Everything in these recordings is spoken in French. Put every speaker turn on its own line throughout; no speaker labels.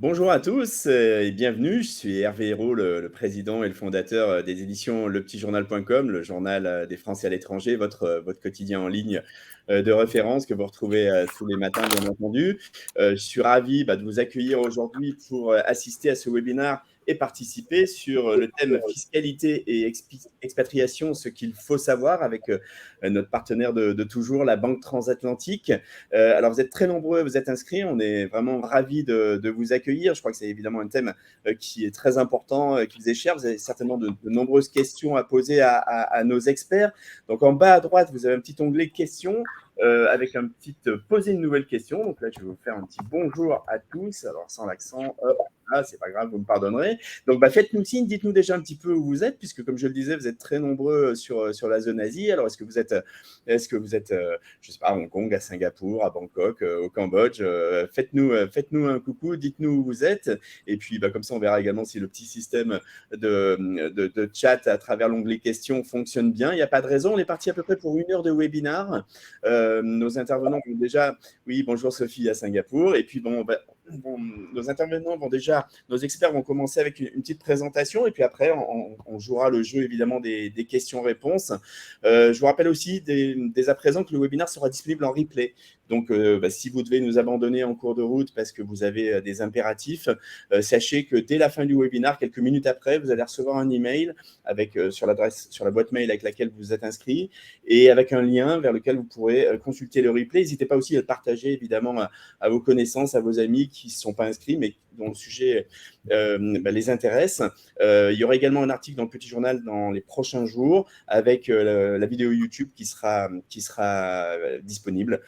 Bonjour à tous et bienvenue. Je suis Hervé Hérault, le président et le fondateur des éditions lepetitjournal.com, le journal des Français à l'étranger, votre quotidien en ligne de référence que vous retrouvez tous les matins, bien entendu. Je suis ravi de vous accueillir aujourd'hui pour assister à ce webinaire et participer sur le thème fiscalité et expatriation, ce qu'il faut savoir avec notre partenaire de toujours, la Banque Transatlantique. Alors, vous êtes très nombreux, vous êtes inscrits. On est vraiment ravis de vous accueillir. Je crois que c'est évidemment un thème qui est très important, qui vous est cher. Vous avez certainement de nombreuses questions à poser à nos experts. Donc, en bas à droite, vous avez un petit onglet questions avec un petit poser une nouvelle question. Donc là, je vais vous faire un petit bonjour à tous. Alors, sans l'accent, c'est pas grave, vous me pardonnerez. Donc, faites-nous signe, dites-nous déjà un petit peu où vous êtes, puisque comme je le disais, vous êtes très nombreux sur la zone Asie. Alors, est-ce que vous êtes je sais pas, à Hong Kong, à Singapour, à Bangkok, au Cambodge? Faites-nous un coucou, dites-nous où vous êtes. Et puis, comme ça, on verra également si le petit système de chat à travers l'onglet questions fonctionne bien. Il n'y a pas de raison. On est parti à peu près pour 1 heure de webinar. Nos intervenants vont déjà. Oui, bonjour Sophie à Singapour. Et puis, nos intervenants vont déjà, nos experts vont commencer avec une petite présentation et puis après, on jouera le jeu évidemment des questions-réponses. Je vous rappelle aussi dès à présent que le webinaire sera disponible en replay. Donc, si vous devez nous abandonner en cours de route parce que vous avez des impératifs, sachez que dès la fin du webinaire, quelques minutes après, vous allez recevoir un email avec, sur la boîte mail avec laquelle vous êtes inscrit et avec un lien vers lequel vous pourrez consulter le replay. N'hésitez pas aussi à le partager évidemment à vos connaissances, à vos amis qui ne sont pas inscrits mais dont le sujet les intéresse. Il y aura également un article dans le Petit Journal dans les prochains jours avec la vidéo YouTube qui sera disponible.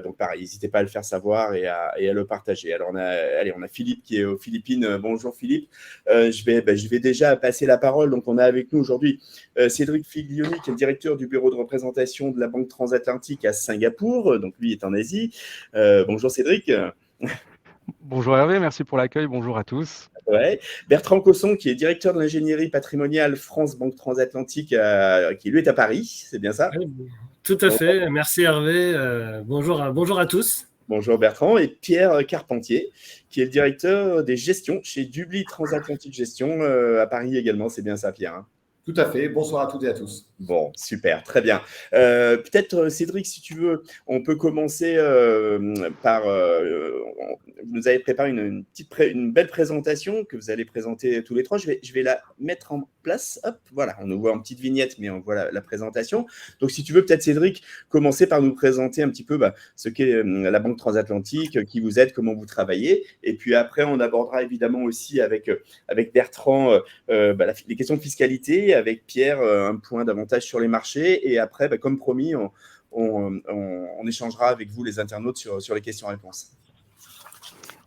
Donc pareil, n'hésitez pas à le faire savoir et à le partager. Alors on a Philippe qui est aux Philippines. Bonjour Philippe. Je vais déjà passer la parole. Donc on a avec nous aujourd'hui Cédric Figlioni qui est le directeur du bureau de représentation de la Banque Transatlantique à Singapour. Donc lui est en Asie. Bonjour Cédric.
Bonjour Hervé, merci pour l'accueil, bonjour à tous.
Ouais. Bertrand Cosson, qui est directeur de l'ingénierie patrimoniale France Banque Transatlantique, qui lui est à Paris, c'est bien ça?
Oui, tout à
Bon,
fait. Merci Hervé. Bonjour à tous.
bonjour Bertrand. Et Pierre Carpentier, qui est le directeur des gestions chez Dubli Transatlantique Gestion à Paris également, c'est bien ça Pierre, hein?
Tout à fait. Bonsoir à toutes et à tous.
Bon, super, très bien. Peut-être, Cédric, si tu veux, on peut commencer par. Vous nous avez préparé une belle présentation que vous allez présenter tous les trois. Je vais la mettre en place. Hop, voilà, on nous voit en petite vignette, mais on voit la présentation. Donc, si tu veux, peut-être, Cédric, commencer par nous présenter un petit peu ce qu'est la Banque Transatlantique, qui vous êtes, comment vous travaillez. Et puis après, on abordera évidemment aussi avec Bertrand les questions de fiscalité, avec Pierre, un point davantage sur les marchés. Et après, comme promis, on échangera avec vous, les internautes, sur les questions-réponses.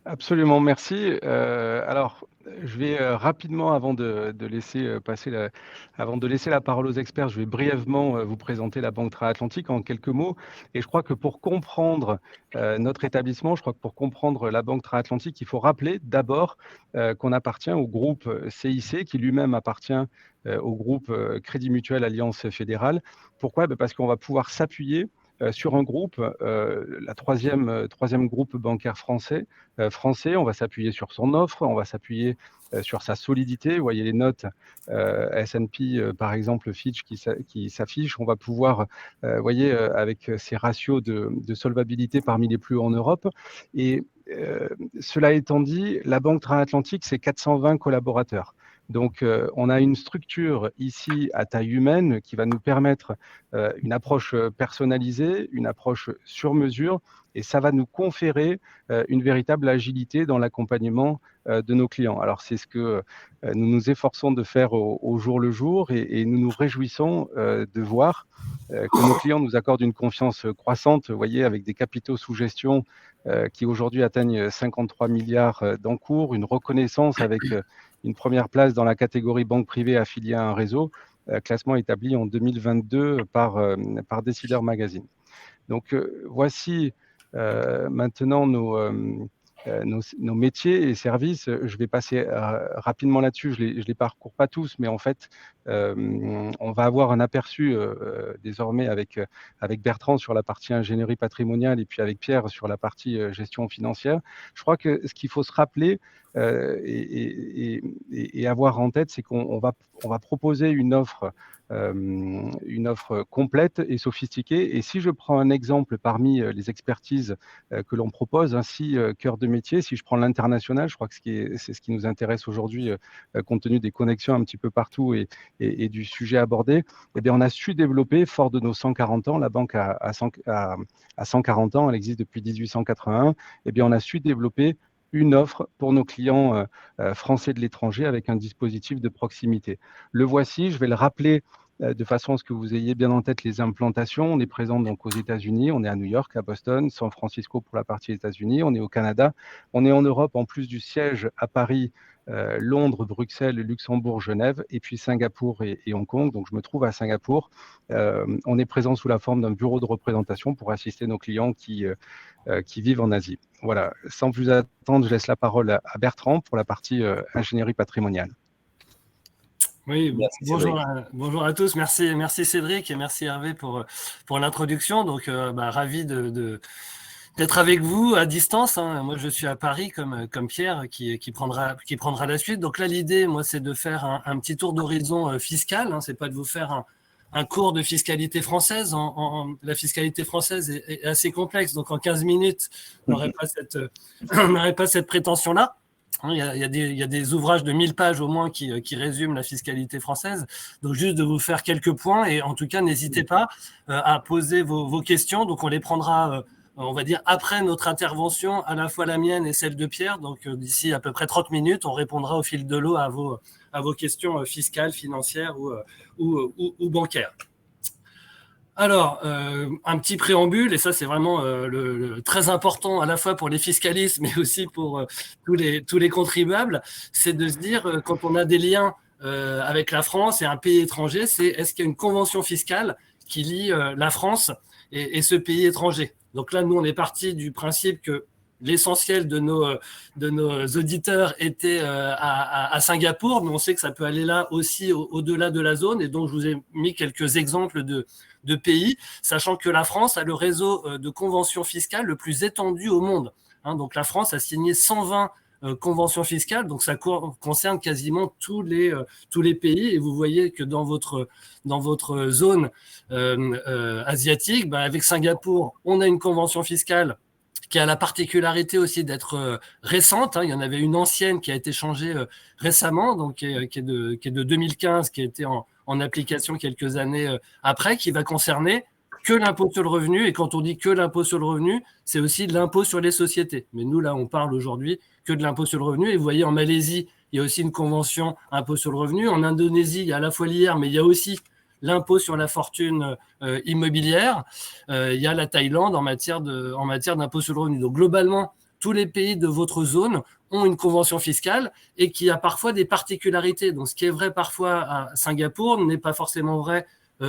Absolument, merci. Alors, je vais rapidement, avant de laisser avant de laisser la parole aux experts, je vais brièvement vous présenter la Banque Transatlantique en quelques mots. Et je crois que pour comprendre notre établissement, je crois que pour comprendre la Banque Transatlantique, il faut rappeler d'abord qu'on appartient au groupe CIC, qui lui-même appartient au groupe Crédit Mutuel Alliance Fédérale. Pourquoi? Parce qu'on va pouvoir s'appuyer sur un groupe, la troisième groupe bancaire français, on va s'appuyer sur son offre, on va s'appuyer sur sa solidité. Vous voyez les notes S&P, par exemple, Fitch qui s'affichent. On va pouvoir, voyez, avec ces ratios de solvabilité parmi les plus hauts en Europe. Et cela étant dit, la Banque Transatlantique, c'est 420 collaborateurs. Donc, on a une structure ici à taille humaine qui va nous permettre une approche personnalisée, une approche sur mesure, et ça va nous conférer une véritable agilité dans l'accompagnement de nos clients. Alors, c'est ce que nous nous efforçons de faire au jour le jour, et nous nous réjouissons de voir que nos clients nous accordent une confiance croissante, vous voyez, avec des capitaux sous gestion qui aujourd'hui atteignent 53 milliards d'encours, une reconnaissance avec une première place dans la catégorie banque privée affiliée à un réseau, classement établi en 2022 par Décideur Magazine. Donc voici maintenant nos métiers et services. Je vais passer rapidement là-dessus, je les parcours pas tous, mais en fait, on va avoir un aperçu désormais avec Bertrand sur la partie ingénierie patrimoniale et puis avec Pierre sur la partie gestion financière. Je crois que ce qu'il faut se rappeler, et avoir en tête, c'est qu'on va proposer une offre complète et sophistiquée. Et si je prends un exemple parmi les expertises que l'on propose, ainsi cœur de métier, si je prends l'international, je crois que c'est ce qui nous intéresse aujourd'hui, compte tenu des connexions un petit peu partout et du sujet abordé, eh bien, on a su développer, fort de nos 140 ans, la banque a 140 ans, elle existe depuis 1881, eh bien, on a su développer une offre pour nos clients français de l'étranger avec un dispositif de proximité. Le voici, je vais le rappeler de façon à ce que vous ayez bien en tête les implantations. On est présent donc aux États-Unis, on est à New York, à Boston, San Francisco pour la partie États-Unis, on est au Canada, on est en Europe, en plus du siège à Paris, Londres, Bruxelles, Luxembourg, Genève, et puis Singapour et Hong Kong. Donc je me trouve à Singapour. On est présent sous la forme d'un bureau de représentation pour assister nos clients qui vivent en Asie. Voilà, sans plus attendre, je laisse la parole à Bertrand pour la partie ingénierie patrimoniale.
Oui, bonjour à tous. Merci Cédric et merci Hervé pour l'introduction. Donc, ravi d'être avec vous à distance. Moi, je suis à Paris comme Pierre qui prendra la suite. Donc là, l'idée, moi, c'est de faire un petit tour d'horizon fiscal. C'est pas de vous faire un cours de fiscalité française. La fiscalité française est assez complexe. Donc en 15 minutes, on n'aurait pas cette prétention-là. Il y a des ouvrages de 1000 pages au moins qui résument la fiscalité française. Donc juste de vous faire quelques points et en tout cas, n'hésitez pas à poser vos questions. Donc on les prendra, on va dire, après notre intervention, à la fois la mienne et celle de Pierre. Donc d'ici à peu près 30 minutes, on répondra au fil de l'eau à vos questions fiscales, financières ou bancaires. Alors, un petit préambule, et ça c'est vraiment très important à la fois pour les fiscalistes, mais aussi pour tous les contribuables, c'est de se dire, quand on a des liens avec la France et un pays étranger, est-ce qu'il y a une convention fiscale qui lie la France et ce pays étranger. Donc là, nous, on est parti du principe que l'essentiel de nos auditeurs était à Singapour, mais on sait que ça peut aller là aussi au-delà de la zone. Et donc, je vous ai mis quelques exemples de pays, sachant que la France a le réseau de conventions fiscales le plus étendu au monde. Donc, la France a signé 120 conventions fiscales, donc ça concerne quasiment tous les pays. Et vous voyez que dans votre zone asiatique, avec Singapour, on a une convention fiscale qui a la particularité aussi d'être récente. Il y en avait une ancienne qui a été changée récemment, donc qui est de 2015, qui a été en application quelques années après, qui va concerner que l'impôt sur le revenu. Et quand on dit que l'impôt sur le revenu, c'est aussi de l'impôt sur les sociétés. Mais nous, là, on parle aujourd'hui que de l'impôt sur le revenu. Et vous voyez, en Malaisie, il y a aussi une convention impôt sur le revenu. En Indonésie, il y a à la fois l'IR, mais il y a aussi l'impôt sur la fortune immobilière. Il y a la Thaïlande en matière d'impôt sur le revenu. Donc, globalement, tous les pays de votre zone ont une convention fiscale et qui a parfois des particularités. Donc, ce qui est vrai parfois à Singapour n'est pas forcément vrai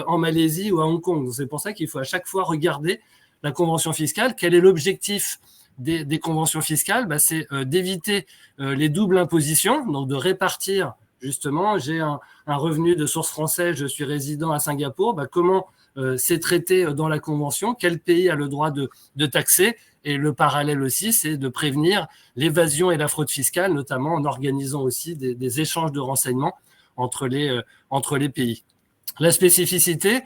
en Malaisie ou à Hong Kong. Donc, c'est pour ça qu'il faut à chaque fois regarder la convention fiscale. Quel est l'objectif des conventions fiscales? C'est d'éviter les doubles impositions, donc de répartir. Justement, j'ai un revenu de source française, je suis résident à Singapour. Comment c'est traité dans la convention? Quel pays a le droit de taxer? Et le parallèle aussi, c'est de prévenir l'évasion et la fraude fiscale, notamment en organisant aussi des échanges de renseignements entre les pays. La spécificité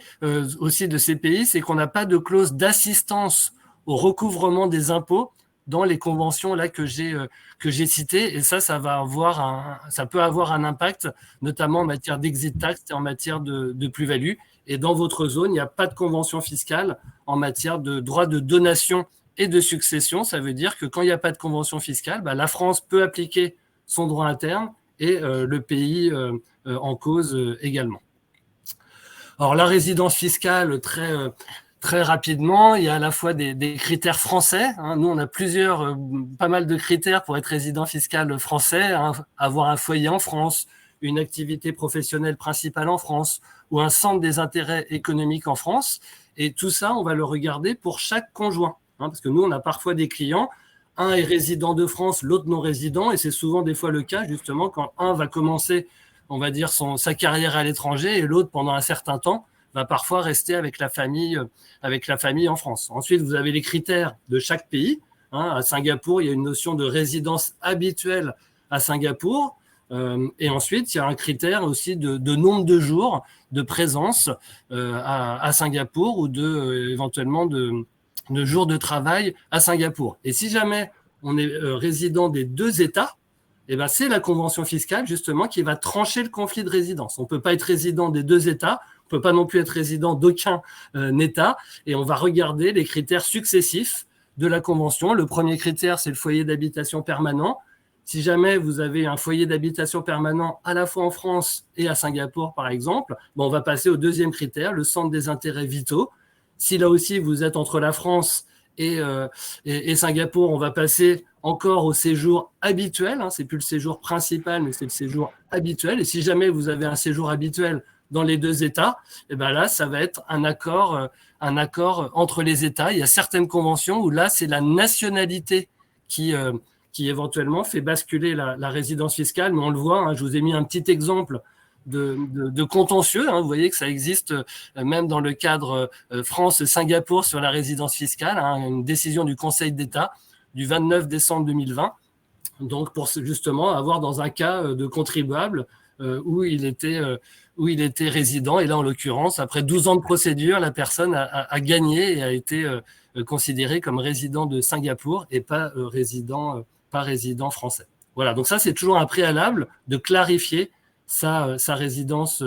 aussi de ces pays, c'est qu'on n'a pas de clause d'assistance au recouvrement des impôts dans les conventions là que j'ai citées, et ça peut avoir un impact, notamment en matière d'exit tax et en matière de plus-value. Et dans votre zone, il n'y a pas de convention fiscale en matière de droit de donation et de succession. Ça veut dire que quand il n'y a pas de convention fiscale, la France peut appliquer son droit interne et le pays en cause également. Alors la résidence fiscale, très rapidement, il y a à la fois des critères français. Nous, on a pas mal de critères pour être résident fiscal français. Avoir un foyer en France, une activité professionnelle principale en France ou un centre des intérêts économiques en France. Et tout ça, on va le regarder pour chaque conjoint. Parce que nous, on a parfois des clients, un est résident de France, l'autre non résident. Et c'est souvent des fois le cas, justement, quand un va commencer, on va dire, sa carrière à l'étranger et l'autre, pendant un certain temps, va parfois rester avec la famille en France. Ensuite, vous avez les critères de chaque pays. À Singapour, il y a une notion de résidence habituelle à Singapour. Et ensuite, il y a un critère aussi de nombre de jours de présence à Singapour ou éventuellement de jours de travail à Singapour. Et si jamais on est résident des deux États, eh ben, c'est la convention fiscale justement qui va trancher le conflit de résidence. On ne peut pas être résident des deux États, on ne peut pas non plus être résident d'aucun État, et on va regarder les critères successifs de la convention. Le premier critère, c'est le foyer d'habitation permanent. Si jamais vous avez un foyer d'habitation permanent à la fois en France et à Singapour, par exemple, on va passer au deuxième critère, le centre des intérêts vitaux. Si là aussi vous êtes entre la France et Singapour, on va passer encore au séjour habituel. C'est plus le séjour principal, mais c'est le séjour habituel. Et si jamais vous avez un séjour habituel dans les deux États, et ben là, ça va être un accord entre les États. Il y a certaines conventions où là, c'est la nationalité qui éventuellement fait basculer la résidence fiscale. Mais on le voit, je vous ai mis un petit exemple de contentieux. Vous voyez que ça existe même dans le cadre France-Singapour sur la résidence fiscale, une décision du Conseil d'État du 29 décembre 2020, donc pour justement avoir dans un cas de contribuable où il était résident. Et là, en l'occurrence, après 12 ans de procédure, la personne a gagné et a été considérée comme résident de Singapour et pas résident français. Voilà, donc ça, c'est toujours un préalable de clarifier sa résidence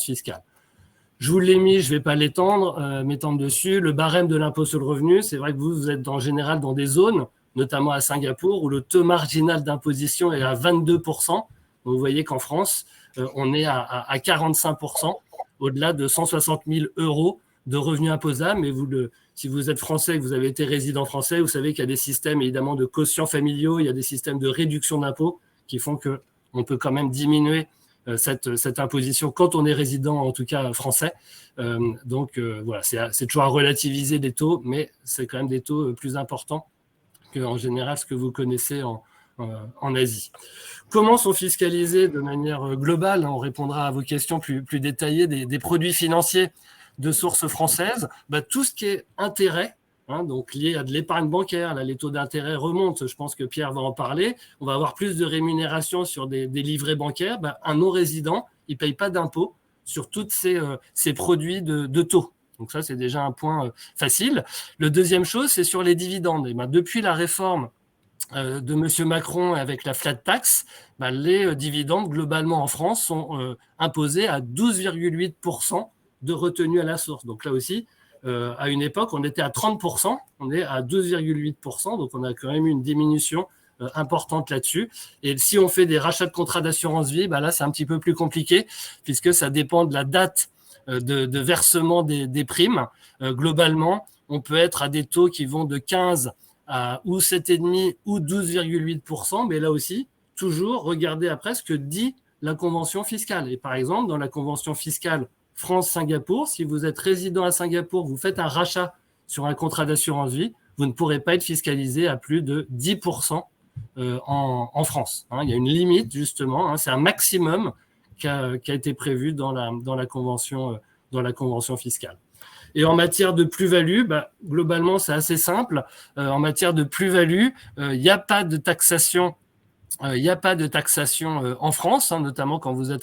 fiscale. Je vous l'ai mis, je ne vais pas m'étendre dessus. Le barème de l'impôt sur le revenu, c'est vrai que vous êtes en général dans des zones, notamment à Singapour, où le taux marginal d'imposition est à 22%. Vous voyez qu'en France, on est à 45%, au-delà de 160 000 euros de revenus imposables. Mais si vous êtes français, que vous avez été résident français, vous savez qu'il y a des systèmes évidemment de quotients familiaux, il y a des systèmes de réduction d'impôts qui font qu'on peut quand même diminuer cette imposition quand on est résident, en tout cas français. Donc voilà, c'est toujours à relativiser les taux, mais c'est quand même des taux plus importants qu'en général ce que vous connaissez en Asie. Comment sont fiscalisés de manière globale, on répondra à vos questions plus détaillées, des produits financiers de source française, tout ce qui est intérêt, donc lié à de l'épargne bancaire, là les taux d'intérêt remontent, je pense que Pierre va en parler, on va avoir plus de rémunération sur des livrets bancaires, un non-résident, il ne paye pas d'impôt sur tous ces produits de taux. Donc ça, c'est déjà un point facile. Le deuxième chose, c'est sur les dividendes. Et depuis la réforme de M. Macron avec la flat tax, les dividendes globalement en France sont imposés à 12,8% de retenue à la source. Donc là aussi, à une époque, on était à 30%, on est à 12,8%, donc on a quand même eu une diminution importante là-dessus. Et si on fait des rachats de contrats d'assurance vie, là c'est un petit peu plus compliqué, puisque ça dépend de la date de versement des primes. Globalement, on peut être à des taux qui vont de 15 à ou 7,5 ou 12,8%, mais là aussi, toujours regarder après ce que dit la convention fiscale. Et par exemple, dans la convention fiscale France-Singapour, si vous êtes résident à Singapour, vous faites un rachat sur un contrat d'assurance vie, vous ne pourrez pas être fiscalisé à plus de 10% en France. Il y a une limite, justement, c'est un maximum qui a été prévu dans la convention fiscale. Et en matière de plus-value, globalement, c'est assez simple. En matière de plus-value, il n'y a pas de taxation. En France, notamment quand vous êtes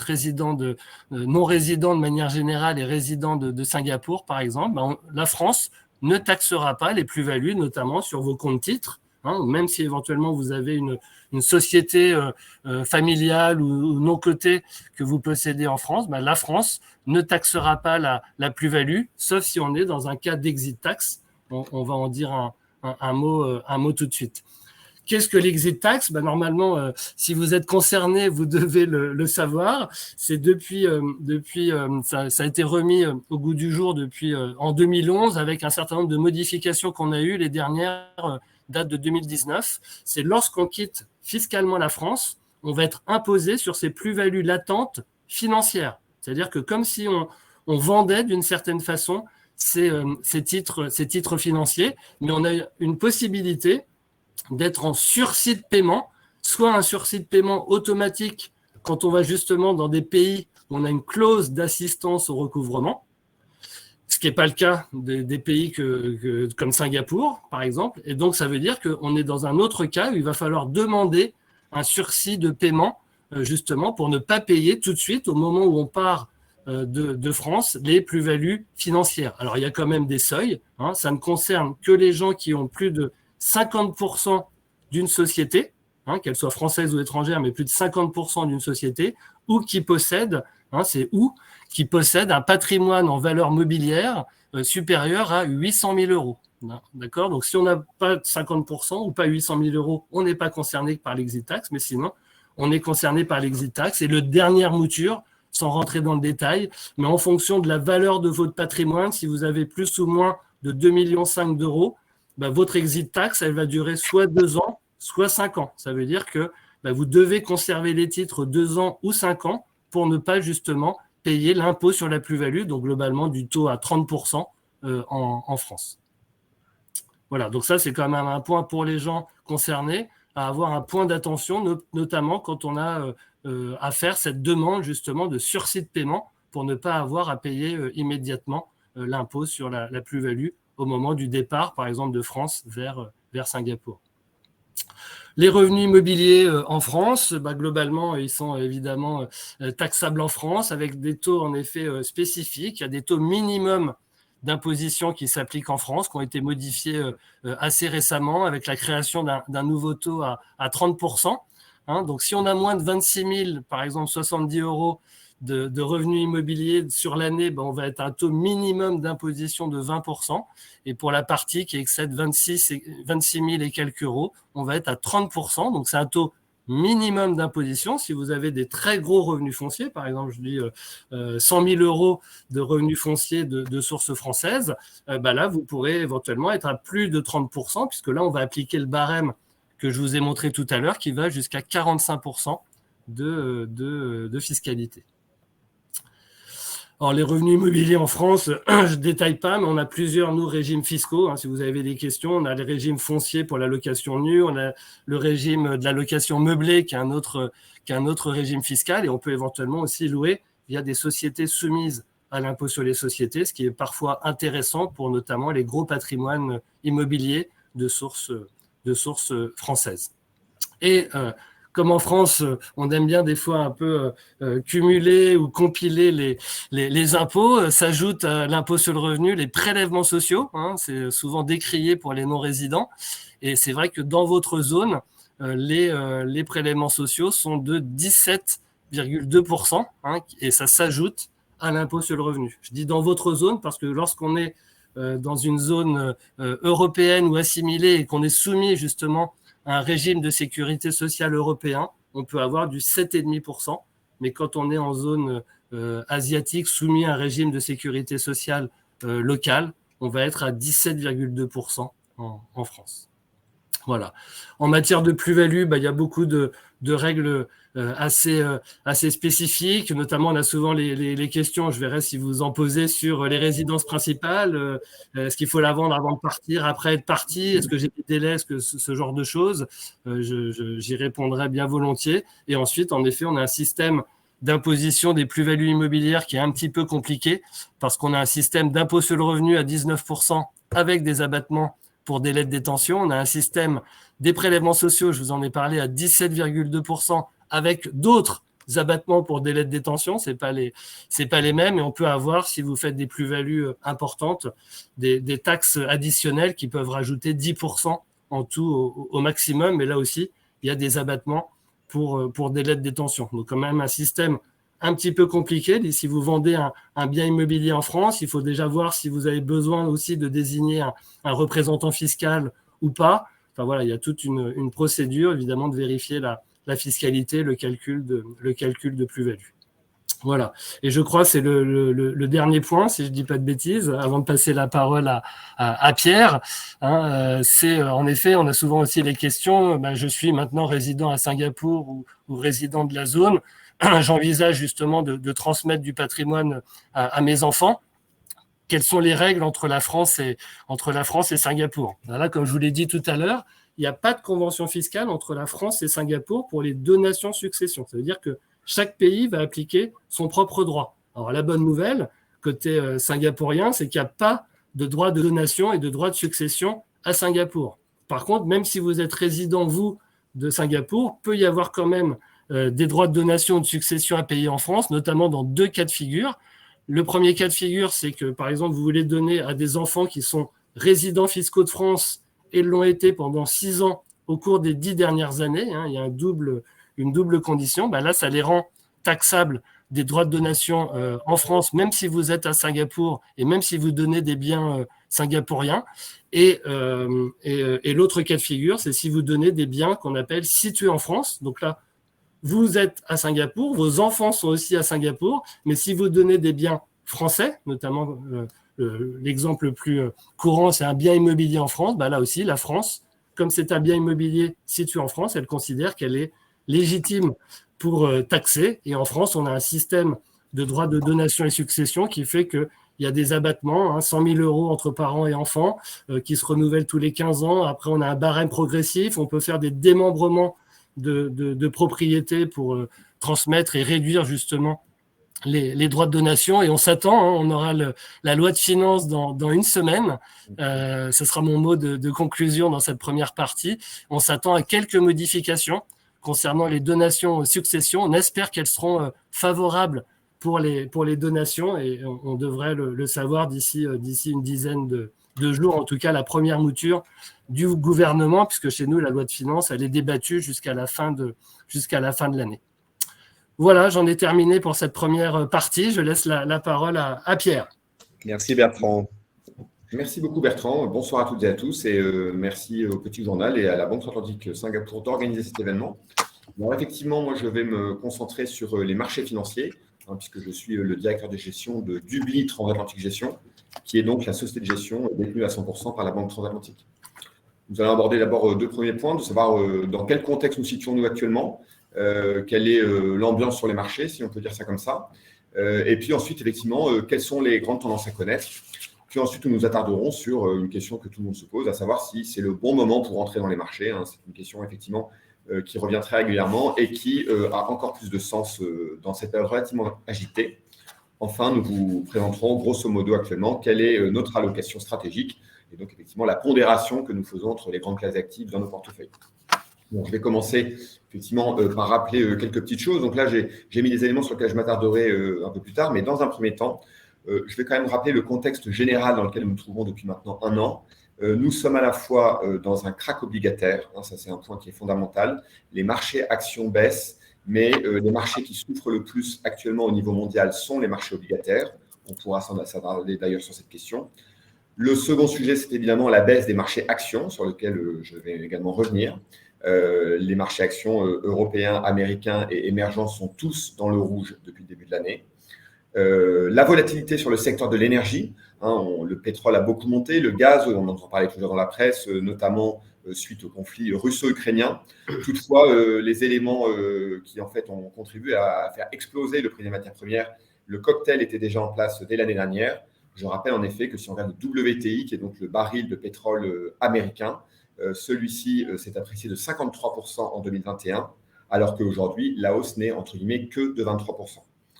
non-résident de manière générale et résident de Singapour, par exemple. La France ne taxera pas les plus-values, notamment sur vos comptes titres, même si éventuellement vous avez une société familiale ou non cotée que vous possédez en France, la France ne taxera pas la plus-value, sauf si on est dans un cas d'exit tax. On va en dire un mot tout de suite. Qu'est-ce que l'exit tax ? Normalement, si vous êtes concerné, vous devez le savoir. C'est depuis ça a été remis au goût du jour depuis en 2011 avec un certain nombre de modifications qu'on a eues. Les dernières datent de 2019. C'est lorsqu'on quitte fiscalement la France, on va être imposé sur ces plus-values latentes financières. C'est-à-dire que comme si on vendait d'une certaine façon ces titres financiers, mais on a une possibilité d'être en sursis de paiement, soit un sursis de paiement automatique quand on va justement dans des pays où on a une clause d'assistance au recouvrement, ce qui n'est pas le cas des pays comme Singapour, par exemple. Et donc, ça veut dire qu'on est dans un autre cas où il va falloir demander un sursis de paiement, justement, pour ne pas payer tout de suite, au moment où on part de France, les plus-values financières. Alors, il y a quand même des seuils. Hein, ça ne concerne que les gens qui ont plus de 50% d'une société, hein, qu'elle soit française ou étrangère, mais plus de 50% d'une société, ou qui possèdent, qui possèdent un patrimoine en valeur mobilière supérieur à 800 000 euros. D'accord ? Donc, si on n'a pas 50% ou pas 800 000 euros, on n'est pas concerné par l'exit tax, mais sinon, on est concerné par l'exit tax. Et le dernière mouture, sans rentrer dans le détail, mais en fonction de la valeur de votre patrimoine, si vous avez plus ou moins de 2,5 millions d'euros, votre exit tax, elle va durer soit 2 ans, soit 5 ans. Ça veut dire que vous devez conserver les titres 2 ans ou 5 ans pour ne pas justement payer l'impôt sur la plus-value, donc globalement du taux à 30% en France. Voilà, donc ça c'est quand même un point pour les gens concernés, à avoir un point d'attention, notamment quand on a à faire cette demande justement de sursis de paiement pour ne pas avoir à payer immédiatement l'impôt sur la plus-value au moment du départ, par exemple, de France vers Singapour. Les revenus immobiliers en France, globalement, ils sont évidemment taxables en France avec des taux en effet spécifiques. Il y a des taux minimums d'imposition qui s'appliquent en France, qui ont été modifiés assez récemment avec la création d'un nouveau taux à 30%. Hein, donc, si on a moins de 26 000, par exemple 70 euros de revenus immobiliers sur l'année, on va être à un taux minimum d'imposition de 20%. Et pour la partie qui excède 26 000 et quelques euros, on va être à 30%. Donc, c'est un taux minimum d'imposition. Si vous avez des très gros revenus fonciers, par exemple, je dis 100 000 euros de revenus fonciers de source française, là, vous pourrez éventuellement être à plus de 30%, puisque là, on va appliquer le barème que je vous ai montré tout à l'heure, qui va jusqu'à 45% de fiscalité. Alors, les revenus immobiliers en France, je ne détaille pas, mais on a plusieurs régimes fiscaux. Si vous avez des questions, on a les régimes fonciers pour la location nue, on a le régime de la location meublée qui est un autre régime fiscal, et on peut éventuellement aussi louer via des sociétés soumises à l'impôt sur les sociétés, ce qui est parfois intéressant pour notamment les gros patrimoines immobiliers de source française. Et comme en France, on aime bien des fois un peu cumuler ou compiler les impôts, s'ajoute à l'impôt sur le revenu les prélèvements sociaux, c'est souvent décrié pour les non-résidents, et c'est vrai que dans votre zone, les prélèvements sociaux sont de 17,2%, et ça s'ajoute à l'impôt sur le revenu. Je dis dans votre zone parce que lorsqu'on est dans une zone européenne ou assimilée et qu'on est soumis justement à un régime de sécurité sociale européen, on peut avoir du 7,5%, mais quand on est en zone asiatique soumis à un régime de sécurité sociale local, on va être à 17,2% en France. Voilà. En matière de plus-value, il y a beaucoup de règles assez spécifiques. Notamment, on a souvent les questions, je verrai si vous en posez, sur les résidences principales. Est-ce qu'il faut la vendre avant de partir, après être parti? Est-ce que j'ai des délais? Est-ce que ce genre de choses? J'y répondrai bien volontiers. Et ensuite, en effet, on a un système d'imposition des plus-values immobilières qui est un petit peu compliqué parce qu'on a un système d'impôt sur le revenu à 19% avec des abattements pour délai de détention. On a un système des prélèvements sociaux, je vous en ai parlé, à 17,2% avec d'autres abattements pour délai de détention. C'est pas les mêmes, et on peut avoir, si vous faites des plus-values importantes, des taxes additionnelles qui peuvent rajouter 10% en tout au maximum. Mais là aussi, il y a des abattements pour délai de détention. Donc quand même un système un petit peu compliqué. Si vous vendez un bien immobilier en France, il faut déjà voir si vous avez besoin aussi de désigner un représentant fiscal ou pas. Enfin voilà, il y a toute une procédure, évidemment, de vérifier la fiscalité, le calcul de plus-value. Voilà. Et je crois que c'est le dernier point, si je ne dis pas de bêtises, avant de passer la parole à Pierre. C'est en effet, on a souvent aussi les questions, je suis maintenant résident à Singapour ou résident de la zone. J'envisage justement de transmettre du patrimoine à mes enfants. Quelles sont les règles entre la France et Singapour? Là, comme je vous l'ai dit tout à l'heure, il n'y a pas de convention fiscale entre la France et Singapour pour les donations-successions. Ça veut dire que chaque pays va appliquer son propre droit. Alors, la bonne nouvelle, côté singapourien, c'est qu'il n'y a pas de droit de donation et de droit de succession à Singapour. Par contre, même si vous êtes résident, vous, de Singapour, peut y avoir quand même des droits de donation ou de succession à payer en France, notamment dans 2 cas de figure. Le premier cas de figure, c'est que, par exemple, vous voulez donner à des enfants qui sont résidents fiscaux de France et l'ont été pendant 6 ans au cours des 10 dernières années. Il y a une double condition. Là, ça les rend taxables des droits de donation en France, même si vous êtes à Singapour et même si vous donnez des biens singapouriens. Et l'autre cas de figure, c'est si vous donnez des biens qu'on appelle situés en France. Donc là, vous êtes à Singapour, vos enfants sont aussi à Singapour, mais si vous donnez des biens français, notamment l'exemple le plus courant, c'est un bien immobilier en France, là aussi, la France, comme c'est un bien immobilier situé en France, elle considère qu'elle est légitime pour taxer. Et en France, on a un système de droits de donation et succession qui fait qu'il y a des abattements, 100 000 € entre parents et enfants, qui se renouvellent tous les 15 ans. Après, on a un barème progressif, on peut faire des démembrements de propriétés pour transmettre et réduire justement les droits de donation. Et on s'attend, on aura la loi de finances dans une semaine. Ce sera mon mot de conclusion dans cette première partie. On s'attend à quelques modifications concernant les donations successions. On espère qu'elles seront favorables pour les donations et on devrait le savoir d'ici une dizaine de jours, en tout cas la première mouture du gouvernement, puisque chez nous, la loi de finances, elle est débattue jusqu'à la fin de l'année. Voilà, j'en ai terminé pour cette première partie. Je laisse la parole à Pierre.
Merci Bertrand.
Merci beaucoup Bertrand. Bonsoir à toutes et à tous et merci au Petit Journal et à la Banque Atlantique Singapour d'organiser cet événement. Alors effectivement, moi je vais me concentrer sur les marchés financiers, puisque je suis le directeur de gestion de Dubli Transatlantique Gestion, qui est donc la société de gestion détenue à 100% par la Banque Transatlantique. Nous allons aborder d'abord 2 premiers points, de savoir dans quel contexte nous situons-nous actuellement, quelle est l'ambiance sur les marchés, si on peut dire ça comme ça, et puis ensuite, effectivement, quelles sont les grandes tendances à connaître. Puis ensuite, nous nous attarderons sur une question que tout le monde se pose, à savoir si c'est le bon moment pour entrer dans les marchés. C'est une question, effectivement, qui revient très régulièrement et qui a encore plus de sens dans cette période relativement agitée. Enfin, nous vous présenterons grosso modo actuellement quelle est notre allocation stratégique et donc effectivement la pondération que nous faisons entre les grandes classes actives dans nos portefeuilles. Bon, je vais commencer effectivement par rappeler quelques petites choses. Donc là, j'ai mis des éléments sur lesquels je m'attarderai un peu plus tard, mais dans un premier temps, je vais quand même rappeler le contexte général dans lequel nous nous trouvons depuis maintenant 1 an. Nous sommes à la fois dans un krach obligataire, ça c'est un point qui est fondamental. Les marchés actions baissent, mais les marchés qui souffrent le plus actuellement au niveau mondial sont les marchés obligataires. On pourra s'attarder d'ailleurs sur cette question. Le second sujet, c'est évidemment la baisse des marchés actions, sur lequel je vais également revenir. Les marchés actions européens, américains et émergents sont tous dans le rouge depuis le début de l'année. La volatilité sur le secteur de l'énergie, le pétrole a beaucoup monté, le gaz, on en entend parler toujours dans la presse, notamment suite au conflit russo-ukrainien. Toutefois, les éléments qui en fait ont contribué à faire exploser le prix des matières premières, le cocktail était déjà en place dès l'année dernière. Je rappelle en effet que si on regarde le WTI, qui est donc le baril de pétrole américain, celui-ci s'est apprécié de 53% en 2021, alors qu'aujourd'hui, la hausse n'est entre guillemets que de 23%.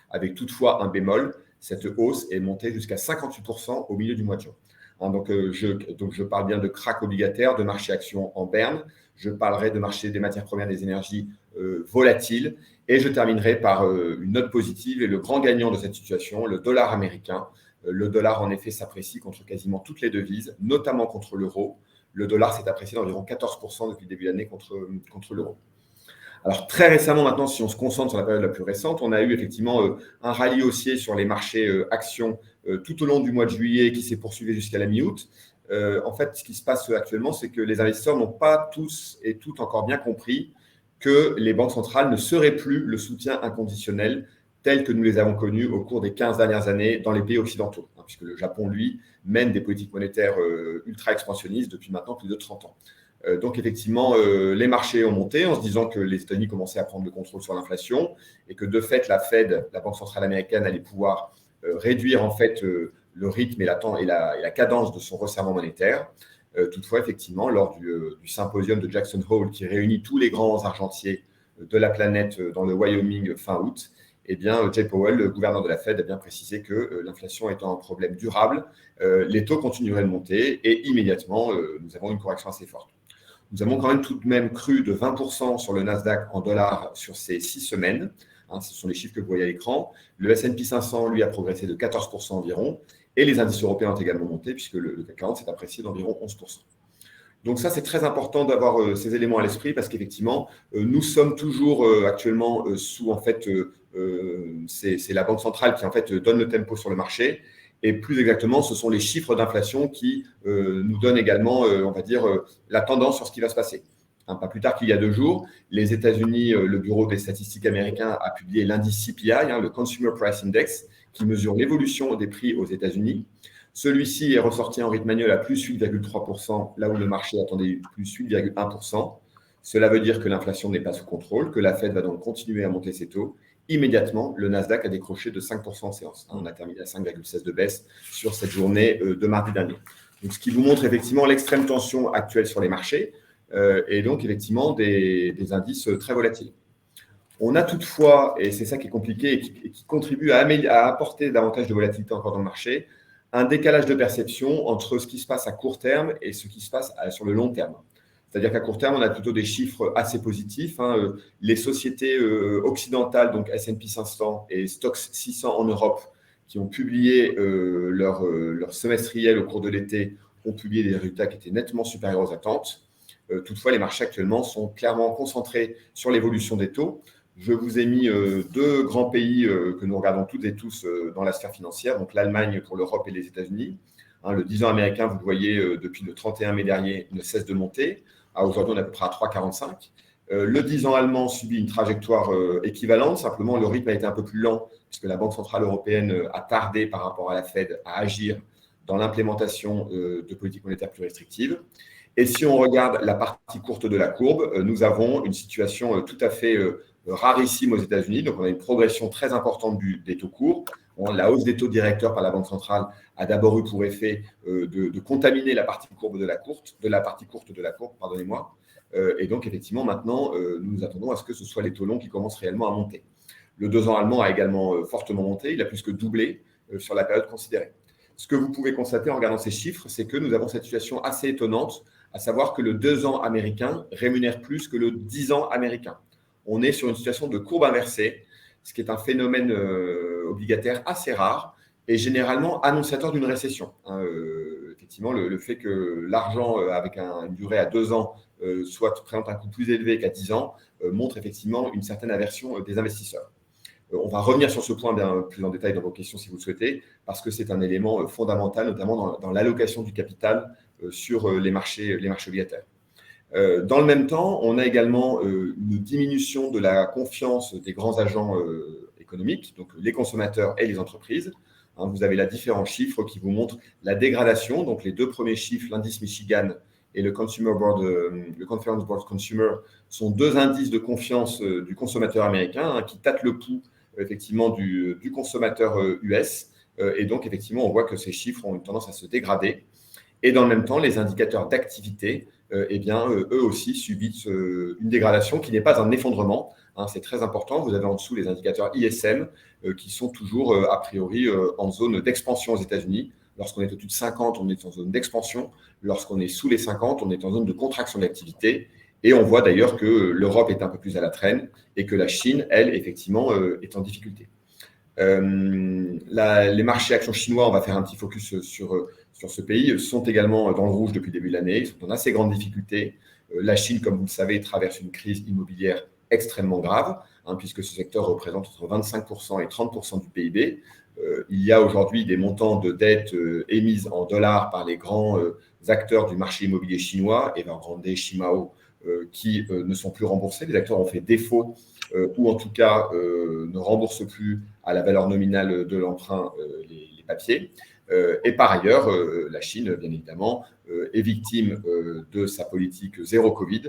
Avec toutefois un bémol, cette hausse est montée jusqu'à 58% au milieu du mois de juin. Donc, je parle bien de krach obligataire, de marché actions en berne. Je parlerai de marché des matières premières, des énergies volatiles. Et je terminerai par une note positive et le grand gagnant de cette situation, le dollar américain. Le dollar, en effet, s'apprécie contre quasiment toutes les devises, notamment contre l'euro. Le dollar s'est apprécié d'environ 14% depuis le début de l'année contre l'euro. Alors, très récemment, maintenant, si on se concentre sur la période la plus récente, on a eu effectivement un rallye haussier sur les marchés actions tout au long du mois de juillet qui s'est poursuivi jusqu'à la mi-août. En fait, ce qui se passe actuellement, c'est que les investisseurs n'ont pas tous et toutes encore bien compris que les banques centrales ne seraient plus le soutien inconditionnel tel que nous les avons connus au cours des 15 dernières années dans les pays occidentaux, puisque le Japon, lui, mène des politiques monétaires ultra-expansionnistes depuis maintenant plus de 30 ans. Donc, effectivement, les marchés ont monté en se disant que les États-Unis commençaient à prendre le contrôle sur l'inflation et que, de fait, la Fed, la Banque centrale américaine, allait pouvoir réduire en fait le rythme et la cadence de son resserrement monétaire. Toutefois, effectivement, lors du symposium de Jackson Hole qui réunit tous les grands argentiers de la planète dans le Wyoming fin août, eh bien, Jay Powell, le gouverneur de la Fed, a bien précisé que l'inflation étant un problème durable, les taux continueraient de monter et immédiatement, nous avons une correction assez forte. Nous avons quand même tout de même cru de 20% sur le Nasdaq en dollars sur ces 6 semaines. Ce sont les chiffres que vous voyez à l'écran. Le S&P 500, lui, a progressé de 14% environ. Et les indices européens ont également monté puisque le CAC 40 s'est apprécié d'environ 11%. Donc ça, c'est très important d'avoir ces éléments à l'esprit parce qu'effectivement, nous sommes toujours actuellement sous, en fait, c'est la Banque centrale qui en fait donne le tempo sur le marché. Et plus exactement, ce sont les chiffres d'inflation qui nous donnent également, on va dire, la tendance sur ce qui va se passer. Pas plus tard qu'il y a 2 jours, les États-Unis, le Bureau des statistiques américain a publié l'indice CPI, le Consumer Price Index, qui mesure l'évolution des prix aux États-Unis. Celui-ci est ressorti en rythme annuel à plus 8,3%, là où le marché attendait plus 8,1%. Cela veut dire que l'inflation n'est pas sous contrôle, que la Fed va donc continuer à monter ses taux. Immédiatement, le Nasdaq a décroché de 5% en séance. On a terminé à 5,16 de baisse sur cette journée de mardi dernier. Donc, ce qui vous montre effectivement l'extrême tension actuelle sur les marchés et donc effectivement des indices très volatiles. On a toutefois, et c'est ça qui est compliqué et qui contribue à apporter davantage de volatilité encore dans le marché, un décalage de perception entre ce qui se passe à court terme et ce qui se passe sur le long terme. C'est-à-dire qu'à court terme, on a plutôt des chiffres assez positifs. Les sociétés occidentales, donc S&P 500 et Stoxx 600 en Europe, qui ont publié leur semestriel au cours de l'été, ont publié des résultats qui étaient nettement supérieurs aux attentes. Toutefois, les marchés actuellement sont clairement concentrés sur l'évolution des taux. Je vous ai mis 2 grands pays que nous regardons toutes et tous dans la sphère financière, donc l'Allemagne pour l'Europe et les États-Unis. Le 10 ans américain, vous le voyez, depuis le 31 mai dernier, ne cesse de monter. Aujourd'hui, on est à peu près à 3,45. Le 10 ans allemand subit une trajectoire équivalente. Simplement, le rythme a été un peu plus lent puisque la Banque centrale européenne a tardé par rapport à la Fed à agir dans l'implémentation de politiques monétaires plus restrictives. Et si on regarde la partie courte de la courbe, nous avons une situation tout à fait rarissime aux États-Unis. Donc, on a une progression très importante des taux courts. La hausse des taux directeurs par la Banque centrale a d'abord eu pour effet de contaminer la partie courte de la courbe, pardonnez-moi. Et donc, effectivement, maintenant, nous nous attendons à ce que ce soit les taux longs qui commencent réellement à monter. Le 2 ans allemand a également fortement monté. Il a plus que doublé sur la période considérée. Ce que vous pouvez constater en regardant ces chiffres, c'est que nous avons cette situation assez étonnante, à savoir que le 2 ans américain rémunère plus que le 10 ans américain. On est sur une situation de courbe inversée, ce qui est un phénomène obligataire assez rare et généralement annonciateur d'une récession. Effectivement, le fait que l'argent avec une durée à 2 ans présente un coût plus élevé qu'à 10 ans montre effectivement une certaine aversion des investisseurs. On va revenir sur ce point bien plus en détail dans vos questions si vous le souhaitez, parce que c'est un élément fondamental, notamment dans l'allocation du capital sur les marchés obligataires. Dans le même temps, on a également une diminution de la confiance des grands agents économiques, donc les consommateurs et les entreprises. Vous avez là différents chiffres qui vous montrent la dégradation. Donc les 2 premiers chiffres, l'indice Michigan et le Conference Board Consumer, sont 2 indices de confiance du consommateur américain qui tâtent le pouls effectivement du consommateur US. Et donc effectivement, on voit que ces chiffres ont une tendance à se dégrader. Et dans le même temps, les indicateurs d'activité, eux aussi subissent une dégradation qui n'est pas un effondrement. C'est très important. Vous avez en dessous les indicateurs ISM qui sont toujours a priori en zone d'expansion aux États-Unis. Lorsqu'on est au-dessus de 50, on est en zone d'expansion. Lorsqu'on est sous les 50, on est en zone de contraction d'activité. Et on voit d'ailleurs que l'Europe est un peu plus à la traîne et que la Chine, elle, effectivement, est en difficulté. Les marchés actions chinois, on va faire un petit focus sur ce pays, sont également dans le rouge depuis le début de l'année. Ils sont en assez grande difficulté. La Chine, comme vous le savez, traverse une crise immobilière extrêmement grave, puisque ce secteur représente entre 25% et 30% du PIB. Il y a aujourd'hui des montants de dettes émises en dollars par les grands acteurs du marché immobilier chinois, Evergrande, Shimao, qui ne sont plus remboursés. Les acteurs ont fait défaut ou en tout cas ne remboursent plus à la valeur nominale de l'emprunt les papiers. Et par ailleurs, la Chine, bien évidemment, est victime de sa politique zéro Covid,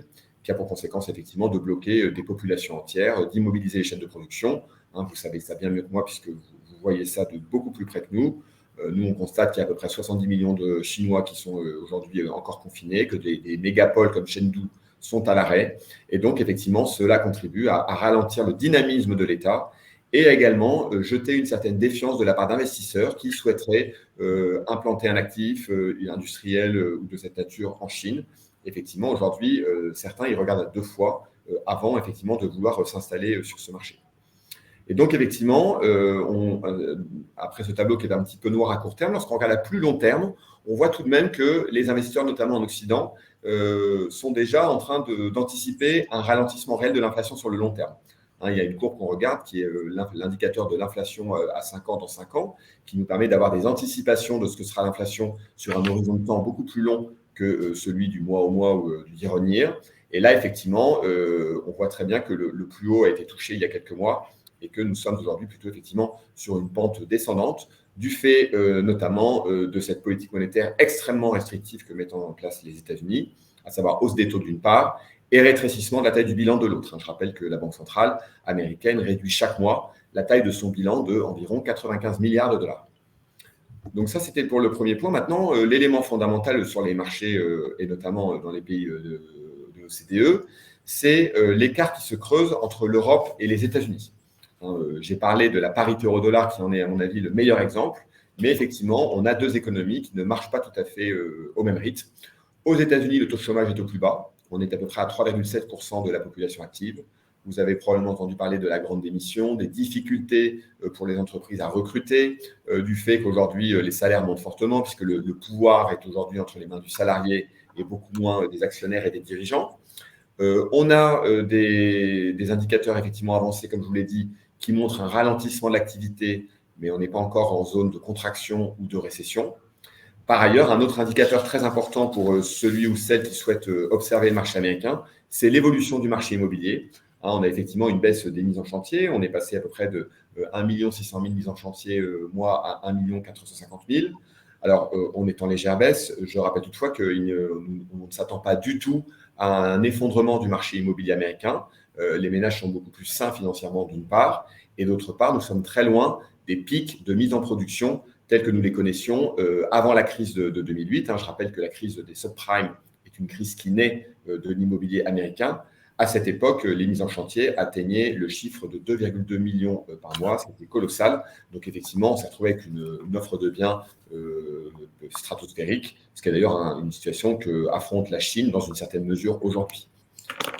qui a pour conséquence effectivement de bloquer des populations entières, d'immobiliser les chaînes de production. Vous savez ça bien mieux que moi puisque vous voyez ça de beaucoup plus près que nous. Nous, on constate qu'il y a à peu près 70 millions de Chinois qui sont aujourd'hui encore confinés, que des mégapoles comme Chengdu sont à l'arrêt. Et donc, effectivement, cela contribue à ralentir le dynamisme de l'État et à également jeter une certaine défiance de la part d'investisseurs qui souhaiteraient implanter un actif industriel ou de cette nature en Chine. effectivement, aujourd'hui, certains y regardent à 2 fois avant, effectivement, de vouloir s'installer sur ce marché. Et donc, effectivement, après ce tableau qui est un petit peu noir à court terme, lorsqu'on regarde à plus long terme, on voit tout de même que les investisseurs, notamment en Occident, sont déjà en train d'anticiper un ralentissement réel de l'inflation sur le long terme. Il y a une courbe qu'on regarde qui est l'indicateur de l'inflation à 5 ans dans 5 ans, qui nous permet d'avoir des anticipations de ce que sera l'inflation sur un horizon de temps beaucoup plus long que celui du mois au mois ou du year on year. Et là, effectivement, on voit très bien que le plus haut a été touché il y a quelques mois et que nous sommes aujourd'hui plutôt effectivement sur une pente descendante du fait notamment de cette politique monétaire extrêmement restrictive que mettent en place les États-Unis, à savoir hausse des taux d'une part et rétrécissement de la taille du bilan de l'autre. Je rappelle que la Banque centrale américaine réduit chaque mois la taille de son bilan d'environ 95 milliards de dollars. Donc ça, c'était pour le premier point. Maintenant, l'élément fondamental sur les marchés, et notamment dans les pays de l'OCDE, c'est l'écart qui se creuse entre l'Europe et les États-Unis. J'ai parlé de la parité euro-dollar qui en est, à mon avis, le meilleur exemple. Mais effectivement, on a 2 économies qui ne marchent pas tout à fait au même rythme. Aux États-Unis, le taux de chômage est au plus bas. On est à peu près à 3,7% de la population active. Vous avez probablement entendu parler de la grande démission, des difficultés pour les entreprises à recruter, du fait qu'aujourd'hui, les salaires montent fortement puisque le pouvoir est aujourd'hui entre les mains du salarié et beaucoup moins des actionnaires et des dirigeants. On a des indicateurs effectivement avancés, comme je vous l'ai dit, qui montrent un ralentissement de l'activité, mais on n'est pas encore en zone de contraction ou de récession. Par ailleurs, un autre indicateur très important pour celui ou celle qui souhaite observer le marché américain, c'est l'évolution du marché immobilier. On a effectivement une baisse des mises en chantier. On est passé à peu près de 1 600 000 mises en chantier mois à 1 450 000. Alors, on est en légère baisse. Je rappelle toutefois qu'on ne s'attend pas du tout à un effondrement du marché immobilier américain. Les ménages sont beaucoup plus sains financièrement d'une part, et d'autre part, nous sommes très loin des pics de mise en production tels que nous les connaissions avant la crise de 2008. Je rappelle que la crise des subprimes est une crise qui naît de l'immobilier américain. À cette époque, les mises en chantier atteignaient le chiffre de 2,2 millions par mois. C'était colossal. Donc, effectivement, on s'est retrouvé avec une offre de biens stratosphérique, ce qui est d'ailleurs une situation qu'affronte la Chine dans une certaine mesure aujourd'hui.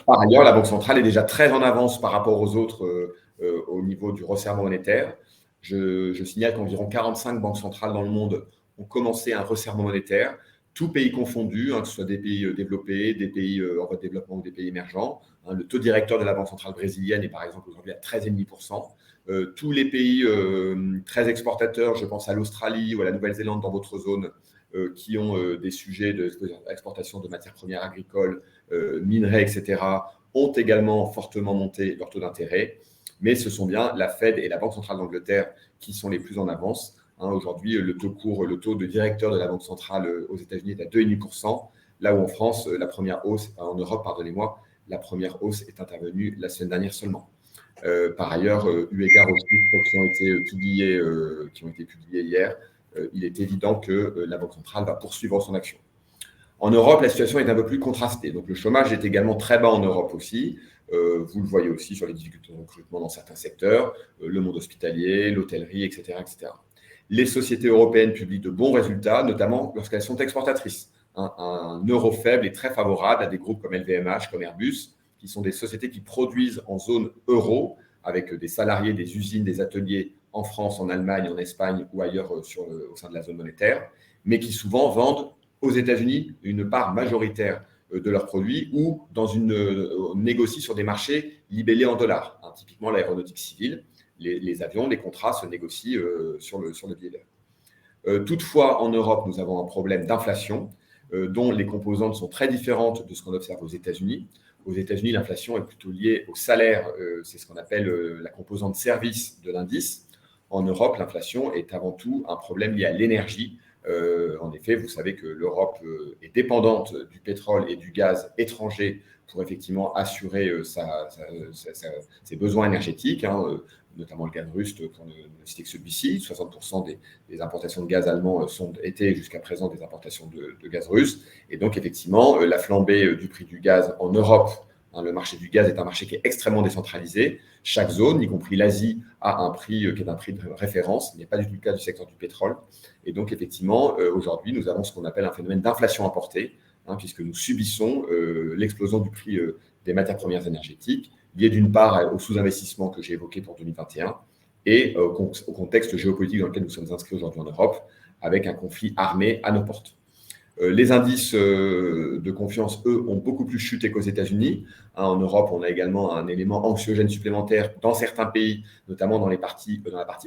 Par ailleurs, la Banque centrale est déjà très en avance par rapport aux autres au niveau du resserrement monétaire. Je signale qu'environ 45 banques centrales dans le monde ont commencé un resserrement monétaire, tous pays confondus, que ce soit des pays développés, des pays en voie de développement ou des pays émergents. Le taux directeur de la Banque centrale brésilienne est par exemple aujourd'hui à 13,5%. Tous les pays très exportateurs, je pense à l'Australie ou à la Nouvelle-Zélande dans votre zone, qui ont des sujets d'exportation de matières premières agricoles, minerais, etc., ont également fortement monté leur taux d'intérêt. Mais ce sont bien la Fed et la Banque centrale d'Angleterre qui sont les plus en avance. Aujourd'hui, le taux de directeur de la Banque centrale aux États-Unis est à 2,5%, là où en France, en Europe, pardonnez-moi, la première hausse est intervenue la semaine dernière seulement. Par ailleurs, eu égard aux chiffres qui ont été publiés hier, il est évident que la Banque centrale va poursuivre son action. En Europe, la situation est un peu plus contrastée. Donc, le chômage est également très bas en Europe aussi. Vous le voyez aussi sur les difficultés de recrutement dans certains secteurs, le monde hospitalier, l'hôtellerie, etc., etc. Les sociétés européennes publient de bons résultats, notamment lorsqu'elles sont exportatrices. Un euro faible est très favorable à des groupes comme LVMH, comme Airbus, qui sont des sociétés qui produisent en zone euro, avec des salariés, des usines, des ateliers en France, en Allemagne, en Espagne ou ailleurs au sein de la zone monétaire, mais qui souvent vendent aux États-Unis une part majoritaire de leurs produits ou négocient sur des marchés libellés en dollars. Typiquement, l'aéronautique civile, les avions, les contrats se négocient sur le billet vert. Toutefois, en Europe, nous avons un problème d'inflation dont les composantes sont très différentes de ce qu'on observe aux États-Unis. Aux États-Unis, l'inflation est plutôt liée au salaire, c'est ce qu'on appelle la composante service de l'indice. En Europe, l'inflation est avant tout un problème lié à l'énergie. En effet, vous savez que l'Europe est dépendante du pétrole et du gaz étranger pour effectivement assurer ses besoins énergétiques, notamment le gaz russe, pour ne citer que celui-ci. 60% des importations de gaz allemand étaient jusqu'à présent des importations de gaz russe. Et donc, effectivement, la flambée du prix du gaz en Europe, le marché du gaz est un marché qui est extrêmement décentralisé. Chaque zone, y compris l'Asie, a un prix qui est un prix de référence. Il n'est pas du tout le cas du secteur du pétrole. Et donc, effectivement, aujourd'hui, nous avons ce qu'on appelle un phénomène d'inflation importée, puisque nous subissons l'explosion du prix des matières premières énergétiques, liée d'une part au sous-investissement que j'ai évoqué pour 2021 et au contexte géopolitique dans lequel nous sommes inscrits aujourd'hui en Europe, avec un conflit armé à nos portes. Les indices de confiance, eux, ont beaucoup plus chuté qu'aux États-Unis. En Europe, on a également un élément anxiogène supplémentaire dans certains pays, notamment dans la partie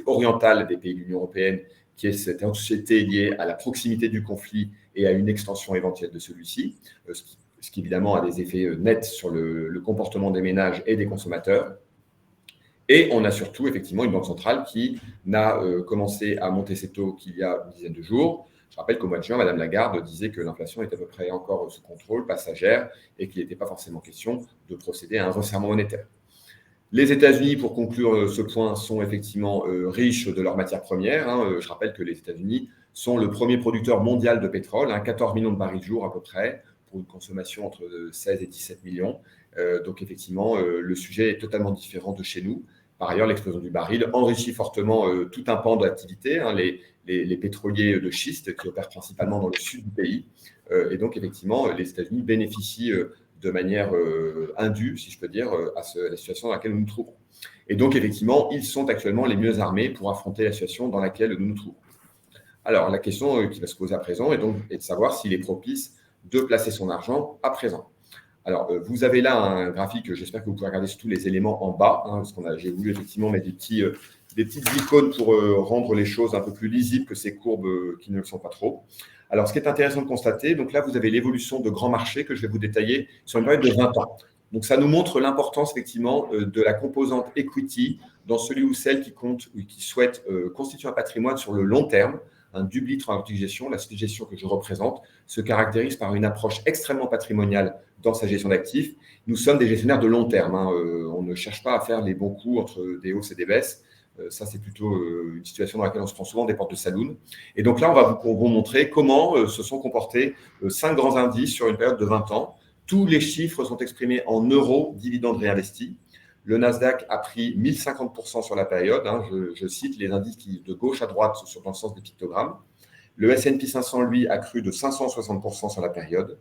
orientale des pays de l'Union européenne, qui est cette anxiété liée à la proximité du conflit et à une extension éventuelle de celui-ci, ce qui évidemment a des effets nets sur le comportement des ménages et des consommateurs. Et on a surtout effectivement une banque centrale qui n'a commencé à monter ses taux qu'il y a une dizaine de jours. Je rappelle qu'au mois de juin, Mme Lagarde disait que l'inflation était à peu près encore sous contrôle, passagère, et qu'il n'était pas forcément question de procéder à un resserrement monétaire. Les États-Unis, pour conclure ce point, sont effectivement riches de leurs matières premières. Je rappelle que les États-Unis sont le premier producteur mondial de pétrole, 14 millions de barils jour à peu près, pour une consommation entre 16 et 17 millions. Donc effectivement, le sujet est totalement différent de chez nous. Par ailleurs, l'explosion du baril enrichit fortement tout un pan d'activité, les pétroliers de schiste qui opèrent principalement dans le sud du pays. Et donc, effectivement, les États-Unis bénéficient de manière indue, si je peux dire, à la situation dans laquelle nous nous trouvons. Et donc, effectivement, ils sont actuellement les mieux armés pour affronter la situation dans laquelle nous nous trouvons. Alors, la question qui va se poser à présent est de savoir s'il est propice de placer son argent à présent. Alors, vous avez là un graphique, j'espère que vous pouvez regarder tous les éléments en bas, parce que j'ai voulu effectivement mettre des petites icônes pour rendre les choses un peu plus lisibles que ces courbes qui ne le sont pas trop. Alors, ce qui est intéressant de constater, donc là, vous avez l'évolution de grands marchés que je vais vous détailler sur une période de 20 ans. Donc, ça nous montre l'importance, effectivement, de la composante equity dans celui ou celle qui compte ou qui souhaite constituer un patrimoine sur le long terme. Un Dubli Transact Gestion, la gestion que je représente, se caractérise par une approche extrêmement patrimoniale dans sa gestion d'actifs. Nous sommes des gestionnaires de long terme. On ne cherche pas à faire les bons coups entre des hausses et des baisses. Ça, c'est plutôt une situation dans laquelle on se prend souvent des portes de saloon. Et donc là, on va vous montrer comment se sont comportés 5 grands indices sur une période de 20 ans. Tous les chiffres sont exprimés en euros dividendes réinvestis. Le Nasdaq a pris 1050% sur la période. Je cite les indices qui, de gauche à droite, sont dans le sens des pictogrammes. Le S&P 500, lui, a cru de 560% sur la période.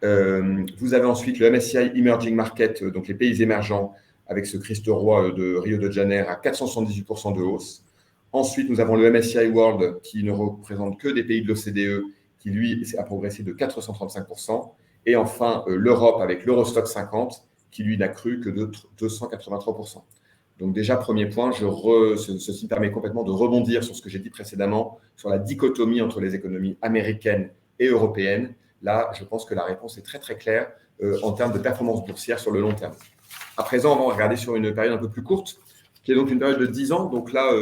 Vous avez ensuite le MSCI Emerging Market, donc les pays émergents, avec ce Christ roi de Rio de Janeiro à 478% de hausse. Ensuite, nous avons le MSCI World, qui ne représente que des pays de l'OCDE, qui, lui, a progressé de 435%. Et enfin, l'Europe, avec l'Eurostoxx 50, qui lui n'a cru que de 283%. Donc déjà, premier point, ceci me permet complètement de rebondir sur ce que j'ai dit précédemment, sur la dichotomie entre les économies américaines et européennes. Là, je pense que la réponse est très très claire en termes de performance boursière sur le long terme. À présent, on va regarder sur une période un peu plus courte, qui est donc une période de 10 ans. Donc là,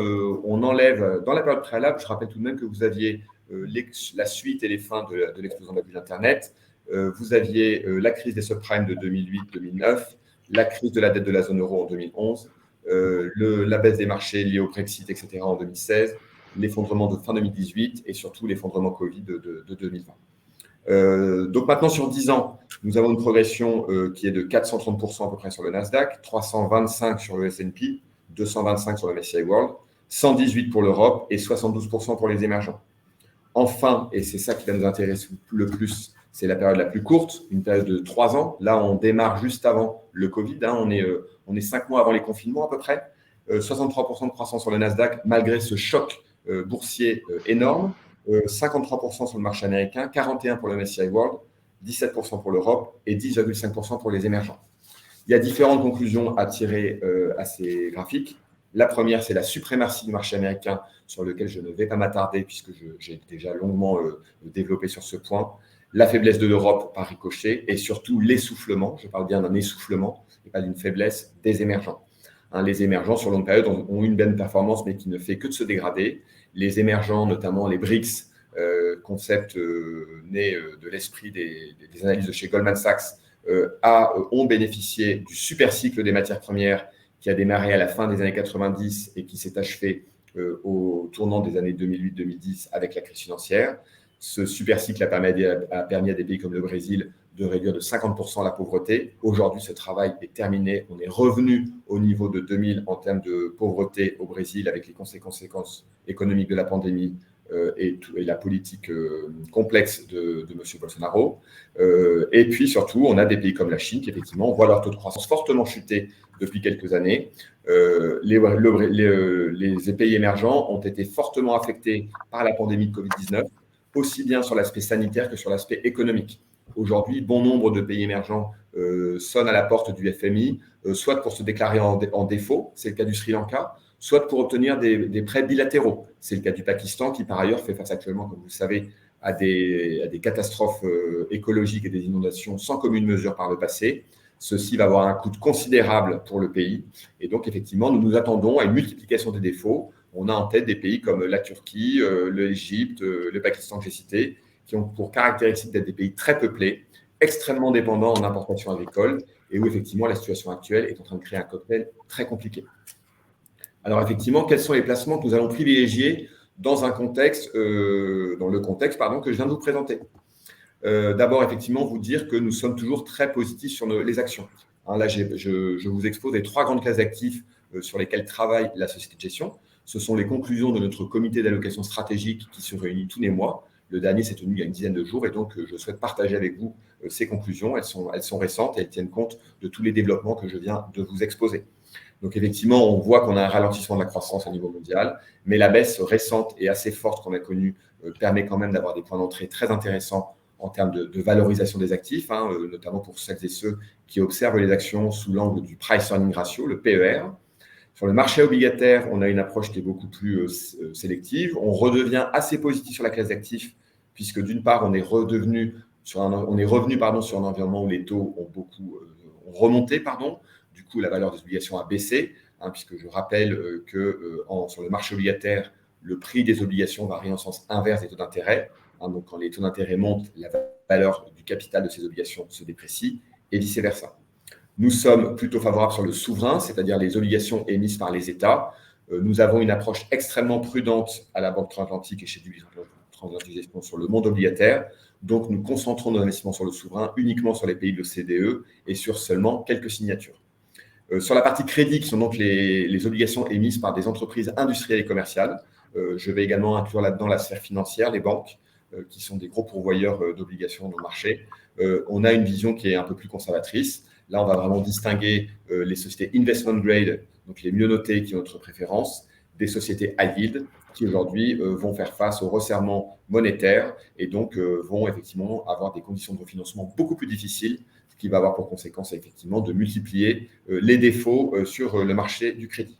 on enlève, dans la période préalable, je rappelle tout de même que vous aviez la suite et les fins de l'explosion de la bulle Internet. Vous aviez la crise des subprimes de 2008-2009, la crise de la dette de la zone euro en 2011, la baisse des marchés liés au Brexit, etc. en 2016, l'effondrement de fin 2018 et surtout l'effondrement Covid de 2020. Donc maintenant, sur 10 ans, nous avons une progression qui est de 430% à peu près sur le Nasdaq, 325 sur le S&P, 225 sur le MSCI World, 118 pour l'Europe et 72% pour les émergents. Enfin, et c'est ça qui va nous intéresser le plus, c'est la période la plus courte, une période de 3 ans. Là, on démarre juste avant le Covid. On est 5 mois avant les confinements à peu près. 63% de croissance sur le Nasdaq, malgré ce choc boursier énorme. 53% sur le marché américain, 41% pour le MSCI World, 17% pour l'Europe et 10,5% pour les émergents. Il y a différentes conclusions à tirer à ces graphiques. La première, c'est la suprématie du marché américain, sur lequel je ne vais pas m'attarder puisque j'ai déjà longuement développé sur ce point. La faiblesse de l'Europe par ricochet et surtout l'essoufflement, je parle bien d'un essoufflement et pas d'une faiblesse des émergents. Les émergents sur longue période ont une bonne performance mais qui ne fait que de se dégrader. Les émergents, notamment les BRICS, concept né de l'esprit des analyses de chez Goldman Sachs, ont bénéficié du super cycle des matières premières qui a démarré à la fin des années 90 et qui s'est achevé au tournant des années 2008-2010 avec la crise financière. Ce super cycle a permis à des pays comme le Brésil de réduire de 50% la pauvreté. Aujourd'hui, ce travail est terminé. On est revenu au niveau de 2000 en termes de pauvreté au Brésil avec les conséquences économiques de la pandémie et la politique complexe de M. Bolsonaro. Et puis surtout, on a des pays comme la Chine qui, effectivement, on voit leur taux de croissance fortement chuter depuis quelques années. Les pays émergents ont été fortement affectés par la pandémie de Covid-19, aussi bien sur l'aspect sanitaire que sur l'aspect économique. Aujourd'hui, bon nombre de pays émergents sonnent à la porte du FMI, soit pour se déclarer en défaut, c'est le cas du Sri Lanka, soit pour obtenir des prêts bilatéraux. C'est le cas du Pakistan qui, par ailleurs, fait face actuellement, comme vous le savez, à des catastrophes écologiques et des inondations sans commune mesure par le passé. Ceci va avoir un coût considérable pour le pays. Et donc, effectivement, nous nous attendons à une multiplication des défauts. On a en tête des pays comme la Turquie, l'Égypte, le Pakistan que j'ai cité, qui ont pour caractéristique d'être des pays très peuplés, extrêmement dépendants en importation agricole, et où, effectivement, la situation actuelle est en train de créer un cocktail très compliqué. Alors, effectivement, quels sont les placements que nous allons privilégier dans le contexte que je viens de vous présenter? D'abord, effectivement, vous dire que nous sommes toujours très positifs sur les actions. Là, je vous expose les 3 grandes classes d'actifs sur lesquelles travaille la société de gestion. Ce sont les conclusions de notre comité d'allocation stratégique qui se réunit tous les mois. Le dernier s'est tenu il y a une dizaine de jours et donc je souhaite partager avec vous ces conclusions. Elles sont récentes et elles tiennent compte de tous les développements que je viens de vous exposer. Donc, effectivement, on voit qu'on a un ralentissement de la croissance au niveau mondial, mais la baisse récente et assez forte qu'on a connue permet quand même d'avoir des points d'entrée très intéressants en termes de valorisation des actifs, notamment pour celles et ceux qui observent les actions sous l'angle du Price Earning Ratio, le PER. Sur le marché obligataire, on a une approche qui est beaucoup plus sélective. On redevient assez positif sur la classe d'actifs, puisque d'une part, on est revenu sur un environnement où les taux ont beaucoup remonté. Du coup, la valeur des obligations a baissé, puisque je rappelle que sur le marché obligataire, le prix des obligations varie en sens inverse des taux d'intérêt. Donc, quand les taux d'intérêt montent, la valeur du capital de ces obligations se déprécie et vice-versa. Nous sommes plutôt favorables sur le souverain, c'est-à-dire les obligations émises par les États. Nous avons une approche extrêmement prudente à la Banque Transatlantique et chez Dubuis Transatlantique Gestion sur le monde obligataire. Donc, nous concentrons nos investissements sur le souverain uniquement sur les pays de l'OCDE et sur seulement quelques signatures. Sur la partie crédit, qui sont donc les obligations émises par des entreprises industrielles et commerciales, je vais également inclure là-dedans la sphère financière, les banques, qui sont des gros pourvoyeurs d'obligations dans le marché. On a une vision qui est un peu plus conservatrice. Là, on va vraiment distinguer les sociétés investment grade, donc les mieux notées qui ont notre préférence, des sociétés high yield qui aujourd'hui vont faire face au resserrement monétaire et donc vont effectivement avoir des conditions de refinancement beaucoup plus difficiles, ce qui va avoir pour conséquence effectivement de multiplier les défauts sur le marché du crédit.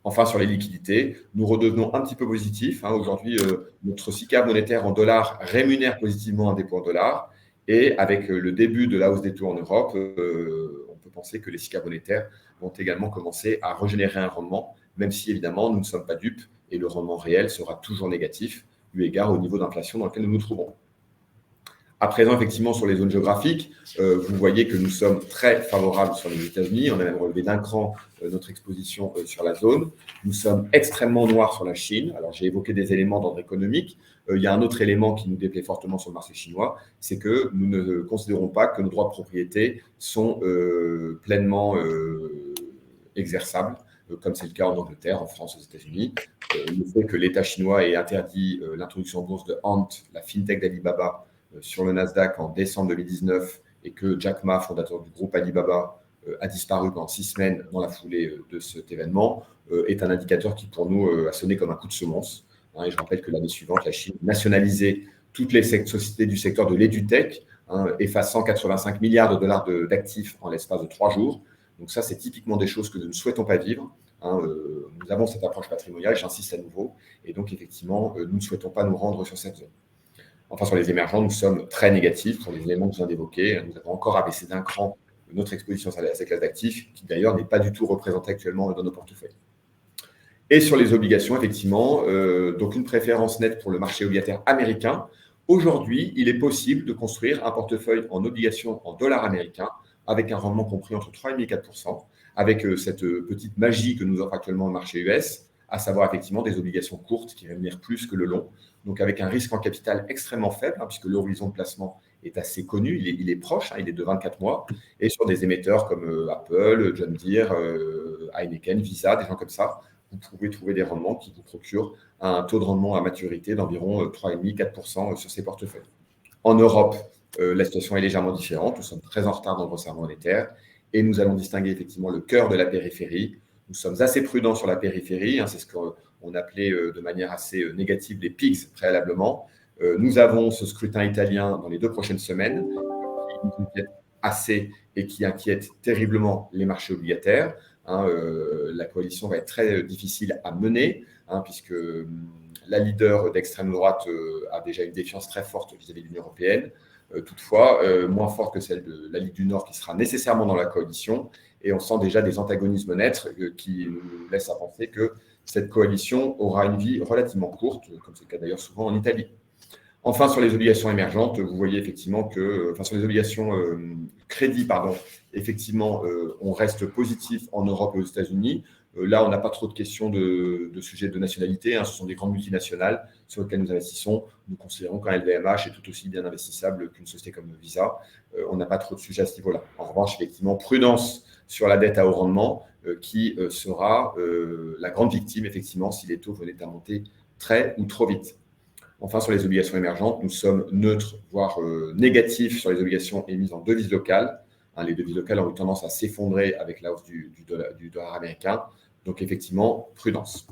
Enfin, sur les liquidités, nous redevenons un petit peu positifs. Aujourd'hui, notre SICAV monétaire en dollars rémunère positivement un dépôt en dollars. Et avec le début de la hausse des taux en Europe, on peut penser que les SICAV monétaires vont également commencer à régénérer un rendement, même si évidemment nous ne sommes pas dupes et le rendement réel sera toujours négatif, eu égard au niveau d'inflation dans lequel nous nous trouvons. À présent, effectivement, sur les zones géographiques, vous voyez que nous sommes très favorables sur les États-Unis. On a même relevé d'un cran notre exposition sur la zone. Nous sommes extrêmement noirs sur la Chine. Alors, j'ai évoqué des éléments d'ordre économique. Il y a un autre élément qui nous déplaît fortement sur le marché chinois, c'est que nous ne considérons pas que nos droits de propriété sont pleinement exerçables, comme c'est le cas en Angleterre, en France, aux États-Unis. Le fait que l'État chinois ait interdit l'introduction en bourse de Ant, la fintech d'Alibaba, sur le Nasdaq en décembre 2019 et que Jack Ma, fondateur du groupe Alibaba, a disparu pendant 6 semaines dans la foulée de cet événement, est un indicateur qui, pour nous, a sonné comme un coup de semonce. Et je rappelle que l'année suivante, la Chine nationalisait toutes les sociétés du secteur de l'EduTech, effaçant 85 milliards de dollars d'actifs en l'espace de 3 jours. Donc ça, c'est typiquement des choses que nous ne souhaitons pas vivre. Nous avons cette approche patrimoniale, j'insiste à nouveau, et donc effectivement, nous ne souhaitons pas nous rendre sur cette zone. Enfin, sur les émergents, nous sommes très négatifs sur les éléments que je viens d'évoquer. Nous avons encore abaissé d'un cran notre exposition à cette classe d'actifs, qui d'ailleurs n'est pas du tout représentée actuellement dans nos portefeuilles. Et sur les obligations, effectivement, donc une préférence nette pour le marché obligataire américain. Aujourd'hui, il est possible de construire un portefeuille en obligations en dollars américains avec un rendement compris entre 3,5 et 4%, avec cette petite magie que nous offre actuellement le marché US, à savoir effectivement des obligations courtes qui rémunèrent plus que le long, donc avec un risque en capital extrêmement faible, puisque l'horizon de placement est assez connu, il est proche, il est de 24 mois, et sur des émetteurs comme Apple, John Deere, Heineken, Visa, des gens comme ça, vous pouvez trouver des rendements qui vous procurent un taux de rendement à maturité d'environ 3,5-4% sur ces portefeuilles. En Europe, la situation est légèrement différente. Nous sommes très en retard dans le resserrement monétaire et nous allons distinguer effectivement le cœur de la périphérie. Nous sommes assez prudents sur la périphérie, c'est ce qu'on appelait de manière assez négative les PIGS préalablement. Nous avons ce scrutin italien dans les 2 prochaines semaines qui nous inquiète assez et qui inquiète terriblement les marchés obligataires. La coalition va être très difficile à mener puisque la leader d'extrême droite a déjà une défiance très forte vis-à-vis de l'Union européenne. Toutefois, moins forte que celle de la Ligue du Nord qui sera nécessairement dans la coalition. Et on sent déjà des antagonismes naître qui nous laissent à penser que cette coalition aura une vie relativement courte, comme c'est le cas d'ailleurs souvent en Italie. Enfin, sur les obligations émergentes, vous voyez effectivement que, sur les obligations crédit, effectivement, on reste positif en Europe et aux États-Unis. Là, on n'a pas trop de questions de sujets de nationalité. Ce sont des grandes multinationales sur lesquelles nous investissons. Nous considérons qu'un LVMH est tout aussi bien investissable qu'une société comme Visa. On n'a pas trop de sujets à ce niveau-là. En revanche, effectivement, prudence sur la dette à haut rendement qui sera la grande victime, effectivement, si les taux venaient à monter très ou trop vite. Enfin, sur les obligations émergentes, nous sommes neutres, voire négatifs sur les obligations émises en devises locales. Les devises locales ont eu tendance à s'effondrer avec la hausse du dollar américain. Donc, effectivement, prudence.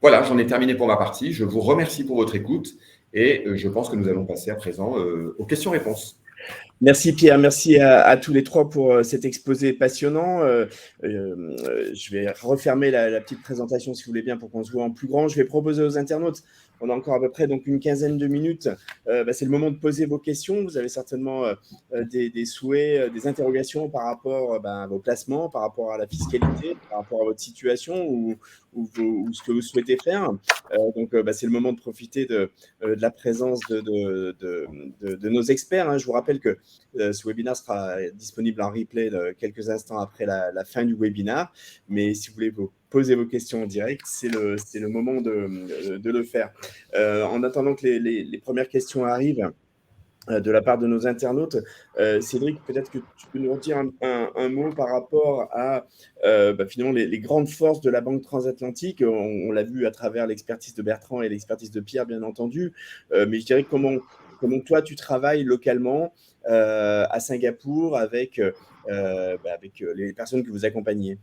Voilà, j'en ai terminé pour ma partie. Je vous remercie pour votre écoute et je pense que nous allons passer à présent aux questions-réponses.
Merci Pierre, merci à tous les 3 pour cet exposé passionnant. Je vais refermer la petite présentation si vous voulez bien pour qu'on se voit en plus grand. Je vais proposer aux internautes, on a encore à peu près donc une quinzaine de minutes. C'est le moment de poser vos questions. Vous avez certainement des souhaits, des interrogations par rapport à vos placements, par rapport à la fiscalité, par rapport à votre situation ou ce que vous souhaitez faire. C'est le moment de profiter de la présence de nos experts. Je vous rappelle que ce webinaire sera disponible en replay quelques instants après la fin du webinaire. Mais si vous voulez poser vos questions en direct, c'est le moment de le faire. En attendant que les premières questions arrivent de la part de nos internautes, Cédric, peut-être que tu peux nous dire un mot par rapport à finalement les grandes forces de la Banque transatlantique. On l'a vu à travers l'expertise de Bertrand et l'expertise de Pierre, bien entendu. Mais je dirais comment toi, tu travailles localement à Singapour avec les personnes que vous accompagnez.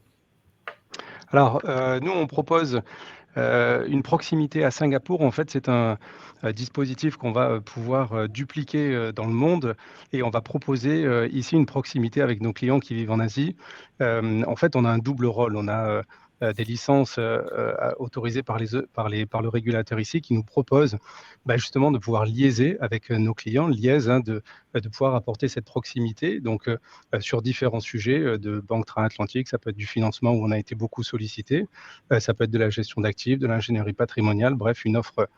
Alors, nous, on propose une proximité à Singapour. En fait, c'est un dispositif qu'on va pouvoir dupliquer dans le monde et on va proposer ici une proximité avec nos clients qui vivent en Asie. En fait, on a un double rôle. On a des licences autorisées par le régulateur ici qui nous propose justement de pouvoir liaiser avec nos clients, de pouvoir apporter cette proximité donc sur différents sujets de banque transatlantique. Ça peut être du financement où on a été beaucoup sollicité, ça peut être de la gestion d'actifs, de l'ingénierie patrimoniale, bref, une offre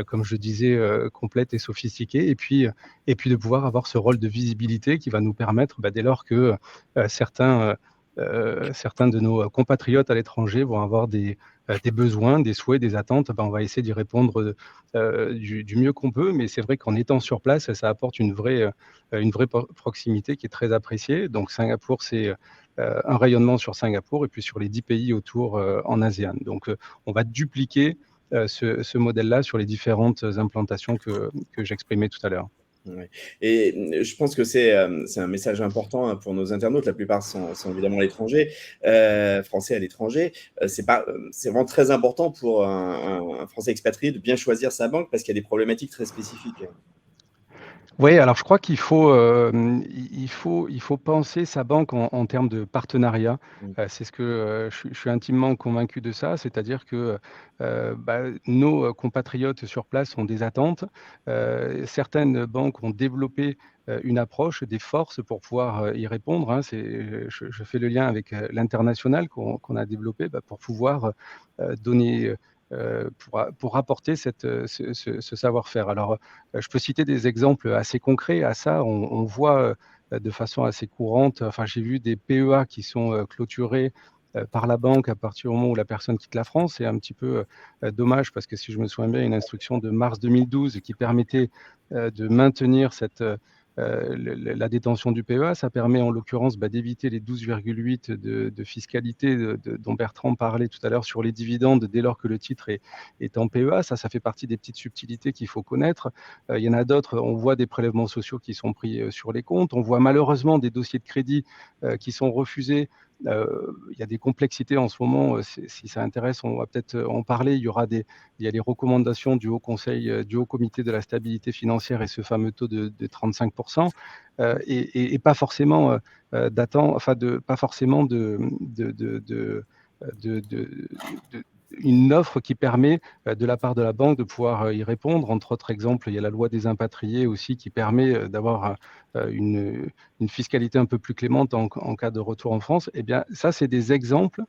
comme je disais, complète et sophistiquée, et puis de pouvoir avoir ce rôle de visibilité qui va nous permettre, dès lors que certains de nos compatriotes à l'étranger vont avoir des besoins, des souhaits, des attentes, on va essayer d'y répondre du mieux qu'on peut. Mais c'est vrai qu'en étant sur place, ça apporte une vraie proximité qui est très appréciée. Donc Singapour, c'est un rayonnement sur Singapour et puis sur les 10 pays autour en ASEAN. Donc on va dupliquer ce modèle-là sur les différentes implantations que j'exprimais tout à l'heure.
Ouais. Et je pense que c'est un message important pour nos internautes. La plupart sont évidemment à l'étranger, français à l'étranger. C'est vraiment très important pour un Français expatrié de bien choisir sa banque parce qu'il y a des problématiques très spécifiques.
Oui, alors je crois qu'il faut penser sa banque en termes de partenariat. C'est ce que je suis intimement convaincu de ça, c'est-à-dire que nos compatriotes sur place ont des attentes. Certaines banques ont développé une approche, des forces pour pouvoir y répondre. Je fais le lien avec l'international qu'on a développé pour pouvoir donner... pour apporter ce savoir-faire. Alors, je peux citer des exemples assez concrets à ça. On voit de façon assez courante, j'ai vu des PEA qui sont clôturés par la banque à partir du moment où la personne quitte la France. C'est un petit peu dommage parce que si je me souviens bien, une instruction de mars 2012 qui permettait de maintenir cette la détention du PEA. Ça permet en l'occurrence d'éviter les 12,8 de fiscalité dont Bertrand parlait tout à l'heure sur les dividendes dès lors que le titre est en PEA. Ça fait partie des petites subtilités qu'il faut connaître. Il y en a d'autres. On voit des prélèvements sociaux qui sont pris sur les comptes. On voit malheureusement des dossiers de crédit qui sont refusés. Il y a des complexités en ce moment. Si ça intéresse, on va peut-être en parler. Il y a les recommandations du Haut Conseil, du Haut Comité de la stabilité financière et ce fameux taux de 35%, et pas forcément pas forcément une offre qui permet de la part de la banque de pouvoir y répondre. Entre autres exemples, il y a la loi des impatriés aussi qui permet d'avoir une fiscalité un peu plus clémente en cas de retour en France. Eh bien, ça, c'est des exemples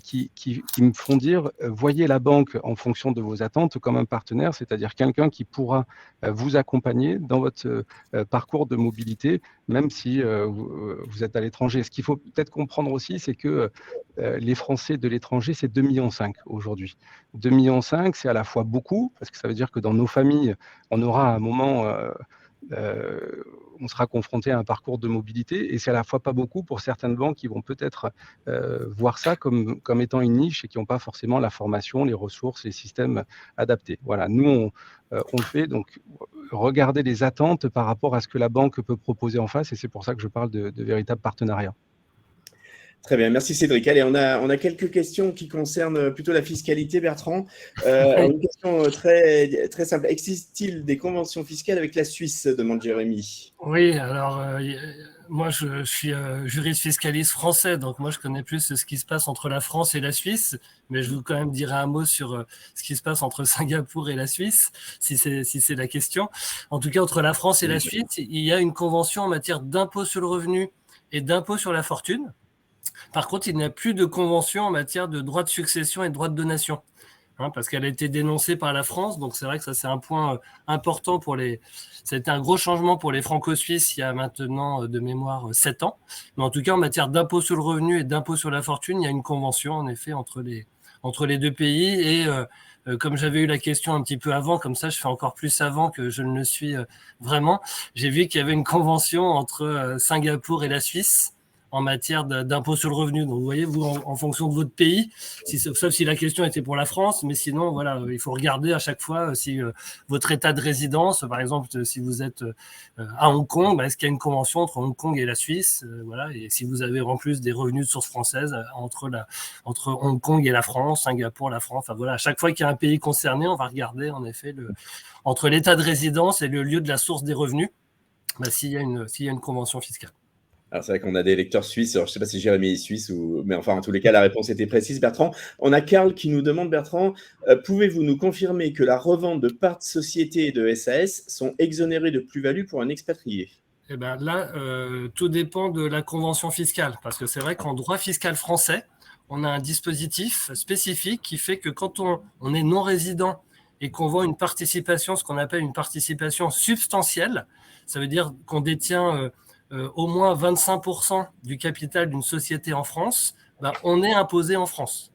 qui me font dire, voyez la banque en fonction de vos attentes comme un partenaire, c'est-à-dire quelqu'un qui pourra vous accompagner dans votre parcours de mobilité, même si vous êtes à l'étranger. Ce qu'il faut peut-être comprendre aussi, c'est que les Français de l'étranger, c'est 2,5 millions aujourd'hui. 2,5 millions, c'est à la fois beaucoup, parce que ça veut dire que dans nos familles, on aura à un moment, on sera confronté à un parcours de mobilité, et c'est à la fois pas beaucoup pour certaines banques qui vont peut-être voir ça comme étant une niche et qui n'ont pas forcément la formation, les ressources, les systèmes adaptés. Voilà, nous, on le fait, donc regardez les attentes par rapport à ce que la banque peut proposer en face, et c'est pour ça que je parle de véritable partenariat.
Très bien, merci Cédric. Allez, on a quelques questions qui concernent plutôt la fiscalité, Bertrand. Une question très, très simple. Existe-t-il des conventions fiscales avec la Suisse, demande Jérémy?
Oui, alors moi je suis juriste fiscaliste français, donc moi je connais plus ce qui se passe entre la France et la Suisse, mais je vous quand même dirai un mot sur ce qui se passe entre Singapour et la Suisse, si c'est la question. En tout cas, entre la France et la Suisse, il y a une convention en matière d'impôt sur le revenu et d'impôt sur la fortune. Par contre, il n'y a plus de convention en matière de droit de succession et de droit de donation, parce qu'elle a été dénoncée par la France. Donc, c'est vrai que ça, c'est un point important ça a été un gros changement pour les franco-suisses il y a maintenant, de mémoire, 7 ans. Mais en tout cas, en matière d'impôt sur le revenu et d'impôt sur la fortune, il y a une convention, en effet, entre les deux pays. Et comme j'avais eu la question un petit peu avant, comme ça, je fais encore plus avant que je ne le suis vraiment, j'ai vu qu'il y avait une convention entre Singapour et la Suisse en matière d'impôt sur le revenu. Donc, vous voyez, vous, en fonction de votre pays, sauf si la question était pour la France, mais sinon, voilà, il faut regarder à chaque fois si votre état de résidence, par exemple, si vous êtes à Hong Kong, est-ce qu'il y a une convention entre Hong Kong et la Suisse, voilà, et si vous avez en plus des revenus de source française entre Hong Kong et la France, Singapour, la France, enfin voilà, à chaque fois qu'il y a un pays concerné, on va regarder en effet entre l'état de résidence et le lieu de la source des revenus, s'il y a une convention fiscale.
Alors, c'est vrai qu'on a des lecteurs suisses. Alors, je ne sais pas si Jérémy est suisse, mais enfin, en tous les cas, la réponse était précise, Bertrand. On a Karl qui nous demande, Bertrand, pouvez-vous nous confirmer que la revente de parts de société et de SAS sont exonérées de plus-value pour un expatrié?
Eh bien, là, tout dépend de la convention fiscale, parce que c'est vrai qu'en droit fiscal français, on a un dispositif spécifique qui fait que quand on est non-résident et qu'on vend une participation, ce qu'on appelle une participation substantielle, ça veut dire qu'on détient au moins 25% du capital d'une société en France, on est imposé en France.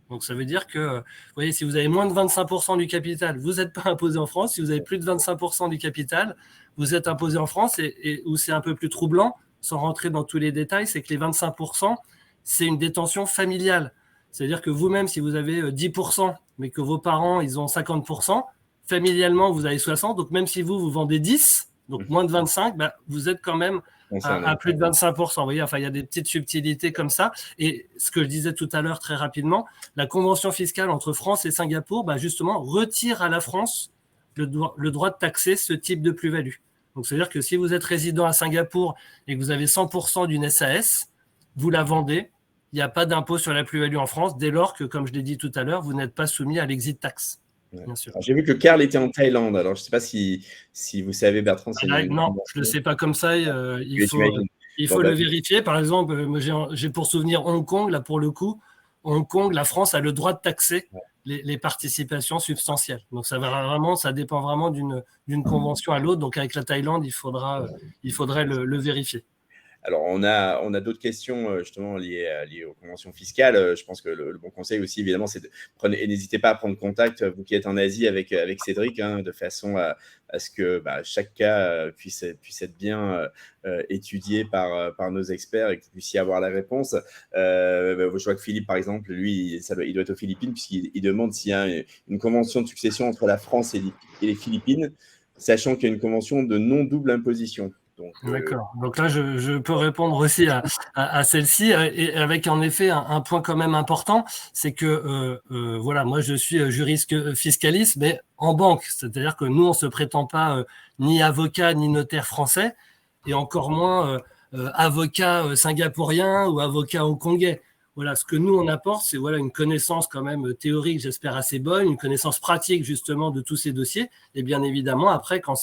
Donc, ça veut dire que, vous voyez, si vous avez moins de 25% du capital, vous n'êtes pas imposé en France. Si vous avez plus de 25% du capital, vous êtes imposé en France. Et où c'est un peu plus troublant, sans rentrer dans tous les détails, c'est que les 25%, c'est une détention familiale. C'est-à-dire que vous-même, si vous avez 10%, mais que vos parents, ils ont 50%, familialement, vous avez 60%. Donc, même si vous vendez 10%, donc moins de 25, vous êtes quand même à plus de 25%. Vous voyez, enfin, il y a des petites subtilités comme ça. Et ce que je disais tout à l'heure très rapidement, la convention fiscale entre France et Singapour, justement, retire à la France le droit de taxer ce type de plus-value. Donc, c'est-à-dire que si vous êtes résident à Singapour et que vous avez 100% d'une SAS, vous la vendez, il n'y a pas d'impôt sur la plus-value en France, dès lors que, comme je l'ai dit tout à l'heure, vous n'êtes pas soumis à l'exit tax. Bien sûr.
J'ai vu que Karl était en Thaïlande. Alors, je ne sais pas si vous savez, Bertrand.
Non, je ne le sais pas comme ça. Il faut le vérifier. Par exemple, j'ai pour souvenir Hong Kong. Là, pour le coup, Hong Kong, la France a le droit de taxer les participations substantielles. Donc, ça dépend vraiment d'une convention à l'autre. Donc, avec la Thaïlande, il faudrait le vérifier.
Alors, on a d'autres questions justement liées aux conventions fiscales. Je pense que le bon conseil aussi, évidemment, c'est et n'hésitez pas à prendre contact, vous qui êtes en Asie, avec Cédric, hein, de façon à ce que chaque cas puisse être bien étudié par nos experts et que vous puissiez avoir la réponse. Je vois que Philippe, par exemple, lui, il doit être aux Philippines, puisqu'il demande s'il y a une convention de succession entre la France et les Philippines, sachant qu'il y a une convention de non-double imposition.
D'accord. Donc là, je peux répondre aussi à celle-ci, et avec en effet un point quand même important, c'est que voilà, moi je suis juriste fiscaliste, mais en banque, c'est-à-dire que nous on se prétend pas ni avocat ni notaire français, et encore moins avocat singapourien ou avocat hongkongais. Voilà, ce que nous on apporte, c'est voilà une connaissance quand même théorique, j'espère assez bonne, une connaissance pratique justement de tous ces dossiers, et bien évidemment après quand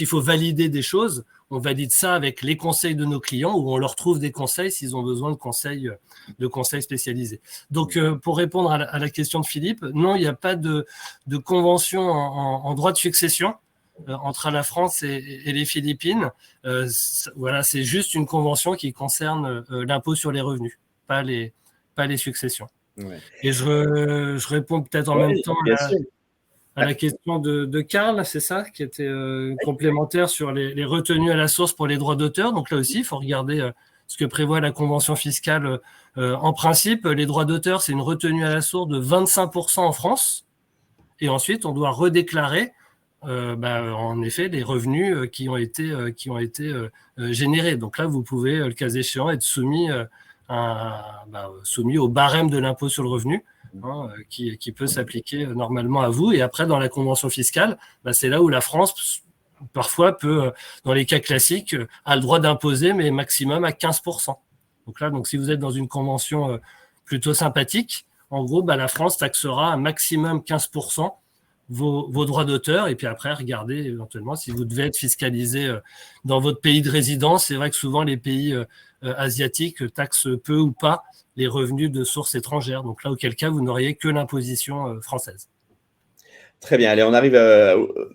il faut valider des choses, on valide ça avec les conseils de nos clients ou on leur trouve des conseils s'ils ont besoin de conseils spécialisés. Donc, pour répondre à la question de Philippe, non, il n'y a pas de convention en droit de succession entre la France et les Philippines. Voilà, c'est juste une convention qui concerne l'impôt sur les revenus, pas les successions. Ouais. Et je réponds peut-être en même temps à la question de Karl, c'est ça, qui était complémentaire sur les retenues à la source pour les droits d'auteur. Donc là aussi, il faut regarder ce que prévoit la convention fiscale. En principe, les droits d'auteur, c'est une retenue à la source de 25% en France. Et ensuite, on doit redéclarer, en effet, les revenus qui ont été générés. Donc là, vous pouvez, le cas échéant, être soumis au barème de l'impôt sur le revenu. Qui peut s'appliquer normalement à vous. Et après, dans la convention fiscale, c'est là où la France, parfois, peut, dans les cas classiques, a le droit d'imposer, mais maximum à 15%. Donc là, si vous êtes dans une convention plutôt sympathique, en gros, la France taxera à maximum 15% vos droits d'auteur. Et puis après, regardez éventuellement si vous devez être fiscalisé dans votre pays de résidence. C'est vrai que souvent, les pays asiatiques taxent peu ou pas les revenus de sources étrangères. Donc là, auquel cas, vous n'auriez que l'imposition française.
Très bien. Allez, on arrive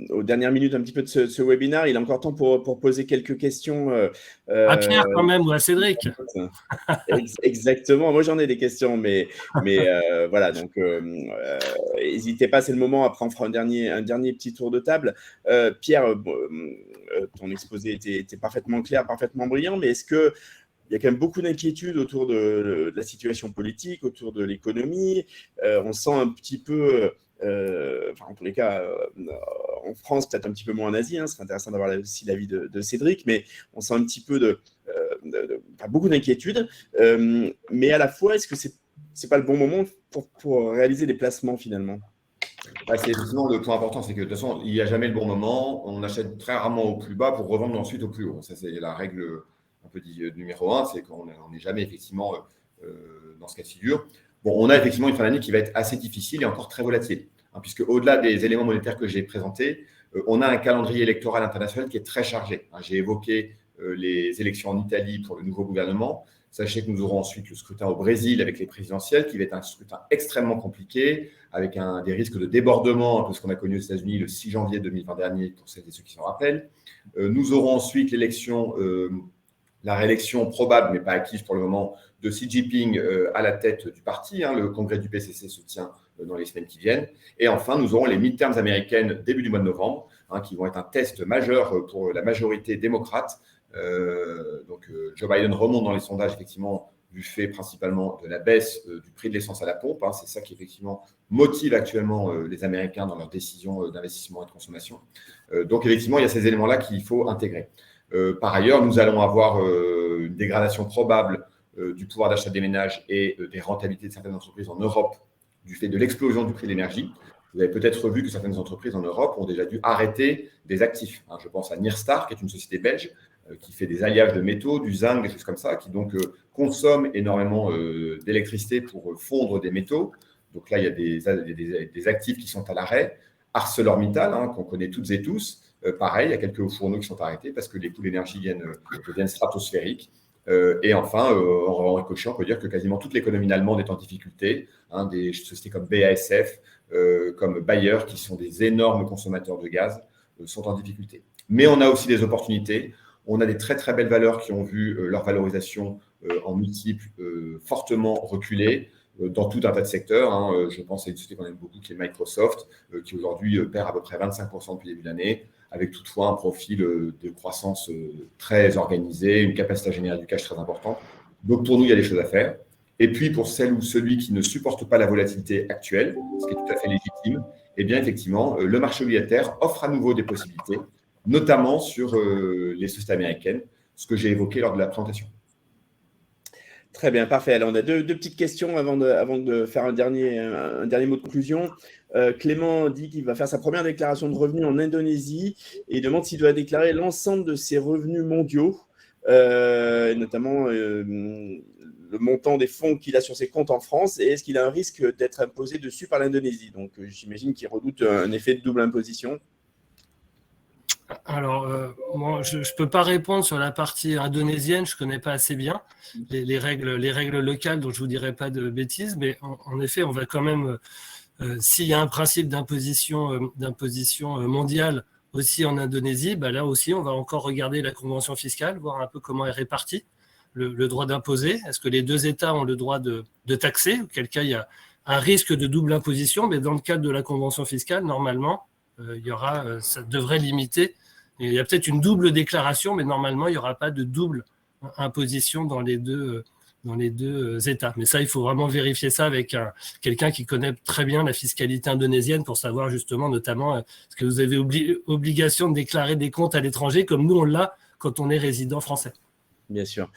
aux dernières minutes un petit peu de ce webinaire. Il est encore temps pour poser quelques questions.
À Pierre quand même, ou à Cédric.
Exactement. Moi, j'en ai des questions, mais voilà. Donc, n'hésitez pas. C'est le moment. Après, on fera un dernier petit tour de table. Pierre, ton exposé était parfaitement clair, parfaitement brillant, mais est-ce que il y a quand même beaucoup d'inquiétudes autour de la situation politique, autour de l'économie. On sent un petit peu, en tous les cas, en France, peut-être un petit peu moins en Asie. Ce serait intéressant d'avoir aussi l'avis de Cédric, mais on sent un petit peu beaucoup d'inquiétudes. Mais à la fois, est-ce que c'est pas le bon moment pour réaliser des placements finalement ?
C'est effectivement le point important, c'est que de toute façon, il n'y a jamais le bon moment. On achète très rarement au plus bas pour revendre ensuite au plus haut. Ça, c'est la règle un peu dit numéro 1, c'est qu'on n'est jamais effectivement dans ce cas de figure. Bon, on a effectivement une fin d'année qui va être assez difficile et encore très volatile, puisque au-delà des éléments monétaires que j'ai présentés, on a un calendrier électoral international qui est très chargé. J'ai évoqué les élections en Italie pour le nouveau gouvernement. Sachez que nous aurons ensuite le scrutin au Brésil avec les présidentielles, qui va être un scrutin extrêmement compliqué, avec des risques de débordement, un peu ce qu'on a connu aux États-Unis le 6 janvier 2020 dernier, pour celles et ceux qui s'en rappellent. Nous aurons ensuite la réélection probable, mais pas acquise pour le moment, de Xi Jinping à la tête du parti. Le congrès du PCC se tient dans les semaines qui viennent. Et enfin, nous aurons les midterms américaines début du mois de novembre, qui vont être un test majeur pour la majorité démocrate. Donc, Joe Biden remonte dans les sondages, effectivement, du fait principalement de la baisse du prix de l'essence à la pompe. C'est ça qui, effectivement, motive actuellement les Américains dans leurs décisions d'investissement et de consommation. Donc, effectivement, il y a ces éléments-là qu'il faut intégrer. Par ailleurs, nous allons avoir une dégradation probable du pouvoir d'achat des ménages et des rentabilités de certaines entreprises en Europe du fait de l'explosion du prix de l'énergie. Vous avez peut-être vu que certaines entreprises en Europe ont déjà dû arrêter des actifs. Je pense à Nyrstar, qui est une société belge qui fait des alliages de métaux, du zinc, des choses comme ça, qui donc consomme énormément d'électricité pour fondre des métaux. Donc là, il y a des actifs qui sont à l'arrêt. ArcelorMittal, qu'on connaît toutes et tous, pareil, il y a quelques fourneaux qui sont arrêtés parce que les coûts d'énergie deviennent stratosphériques. Et enfin, en ricochet, on peut dire que quasiment toute l'économie allemande est en difficulté. Des sociétés comme BASF, comme Bayer, qui sont des énormes consommateurs de gaz, sont en difficulté. Mais on a aussi des opportunités. On a des très, très belles valeurs qui ont vu leur valorisation en multiples fortement reculer dans tout un tas de secteurs. Hein. Je pense à une société qu'on aime beaucoup qui est Microsoft, qui aujourd'hui perd à peu près 25% depuis le début de l'année, avec toutefois un profil de croissance très organisé, une capacité à générer du cash très importante. Donc pour nous, il y a des choses à faire. Et puis pour celle ou celui qui ne supporte pas la volatilité actuelle, ce qui est tout à fait légitime, eh bien effectivement, le marché obligataire offre à nouveau des possibilités, notamment sur les sociétés américaines, ce que j'ai évoqué lors de la présentation.
Très bien, parfait. Alors, on a deux petites questions avant de faire un dernier mot de conclusion. Clément dit qu'il va faire sa première déclaration de revenus en Indonésie et demande s'il doit déclarer l'ensemble de ses revenus mondiaux, notamment le montant des fonds qu'il a sur ses comptes en France, et est-ce qu'il a un risque d'être imposé dessus par l'Indonésie. Donc, j'imagine qu'il redoute un effet de double imposition.
Alors, moi, je ne peux pas répondre sur la partie indonésienne, je ne connais pas assez bien les règles locales, donc je ne vous dirai pas de bêtises, mais en effet, on va quand même, s'il y a un principe d'imposition mondiale aussi en Indonésie, bah là aussi, on va encore regarder la convention fiscale, voir un peu comment est réparti le droit d'imposer. Est-ce que les deux États ont le droit de taxer, auquel cas il y a un risque de double imposition, mais dans le cadre de la convention fiscale, normalement, ça devrait limiter. Et il y a peut-être une double déclaration, mais normalement, il n'y aura pas de double imposition dans les deux États. Mais ça, il faut vraiment vérifier ça avec quelqu'un qui connaît très bien la fiscalité indonésienne pour savoir justement, notamment, est-ce que vous avez obligation de déclarer des comptes à l'étranger comme nous, on l'a quand on est résident français.
Bien sûr.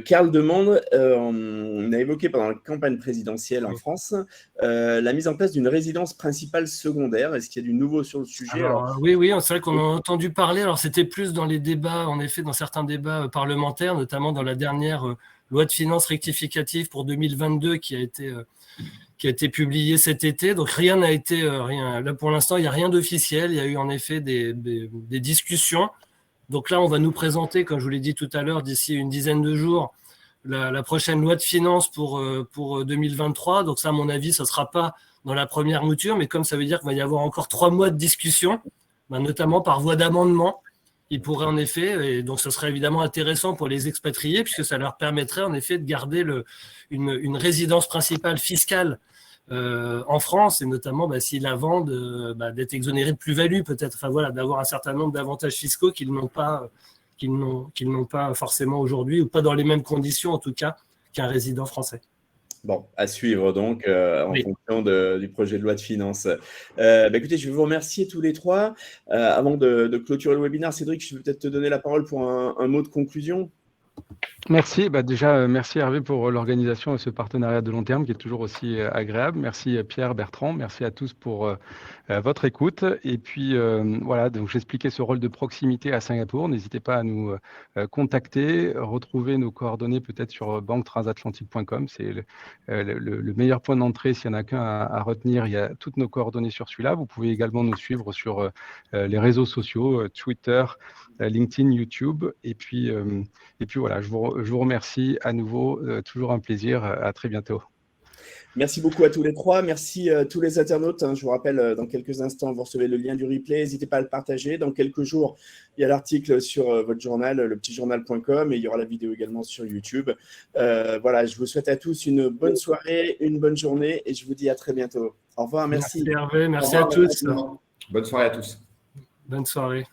Karl demande, on a évoqué pendant la campagne présidentielle en France la mise en place d'une résidence principale secondaire. Est-ce qu'il y a du nouveau sur le sujet?
Oui, c'est vrai qu'on en a entendu parler. Alors, c'était plus dans les débats, en effet, dans certains débats parlementaires, notamment dans la dernière loi de finances rectificative pour 2022 qui a été publiée cet été. Donc, rien n'a été... Là, pour l'instant, il n'y a rien d'officiel. Il y a eu en effet des discussions. Donc là, on va nous présenter, comme je vous l'ai dit tout à l'heure, d'ici une dizaine de jours, la prochaine loi de finances pour 2023. Donc ça, à mon avis, ce ne sera pas dans la première mouture, mais comme ça veut dire qu'il va y avoir encore 3 mois de discussion, notamment par voie d'amendement, il pourrait en effet, et donc ce serait évidemment intéressant pour les expatriés, puisque ça leur permettrait en effet de garder une résidence principale fiscale en France, et notamment s'ils la vendent, d'être exonérés de plus-value peut-être, enfin voilà, d'avoir un certain nombre d'avantages fiscaux qu'ils n'ont pas forcément aujourd'hui, ou pas dans les mêmes conditions en tout cas qu'un résident français.
Bon, à suivre donc en fonction du projet de loi de finances. Écoutez, je vais vous remercier tous les trois. Avant de clôturer le webinaire, Cédric, je vais peut-être te donner la parole pour un mot de conclusion.
Merci. Déjà, merci Hervé pour l'organisation et ce partenariat de long terme qui est toujours aussi agréable. Merci Pierre, Bertrand. Merci à tous pour votre écoute. Et puis, voilà, donc j'expliquais ce rôle de proximité à Singapour. N'hésitez pas à nous contacter, retrouver nos coordonnées peut-être sur banquetransatlantique.com. C'est le meilleur point d'entrée. S'il n'y en a qu'un à retenir, il y a toutes nos coordonnées sur celui-là. Vous pouvez également nous suivre sur les réseaux sociaux, Twitter, LinkedIn, YouTube. Et puis voilà, je vous remercie à nouveau. Toujours un plaisir. À très bientôt.
Merci beaucoup à tous les trois. Merci à tous les internautes. Je vous rappelle, dans quelques instants, vous recevez le lien du replay. N'hésitez pas à le partager. Dans quelques jours, il y a l'article sur votre journal, lepetitjournal.com, et il y aura la vidéo également sur YouTube. Voilà, je vous souhaite à tous une bonne soirée, une bonne journée, et je vous dis à très bientôt. Au revoir, merci.
Merci Hervé, merci à tous.
Bonne soirée à tous.
Bonne soirée.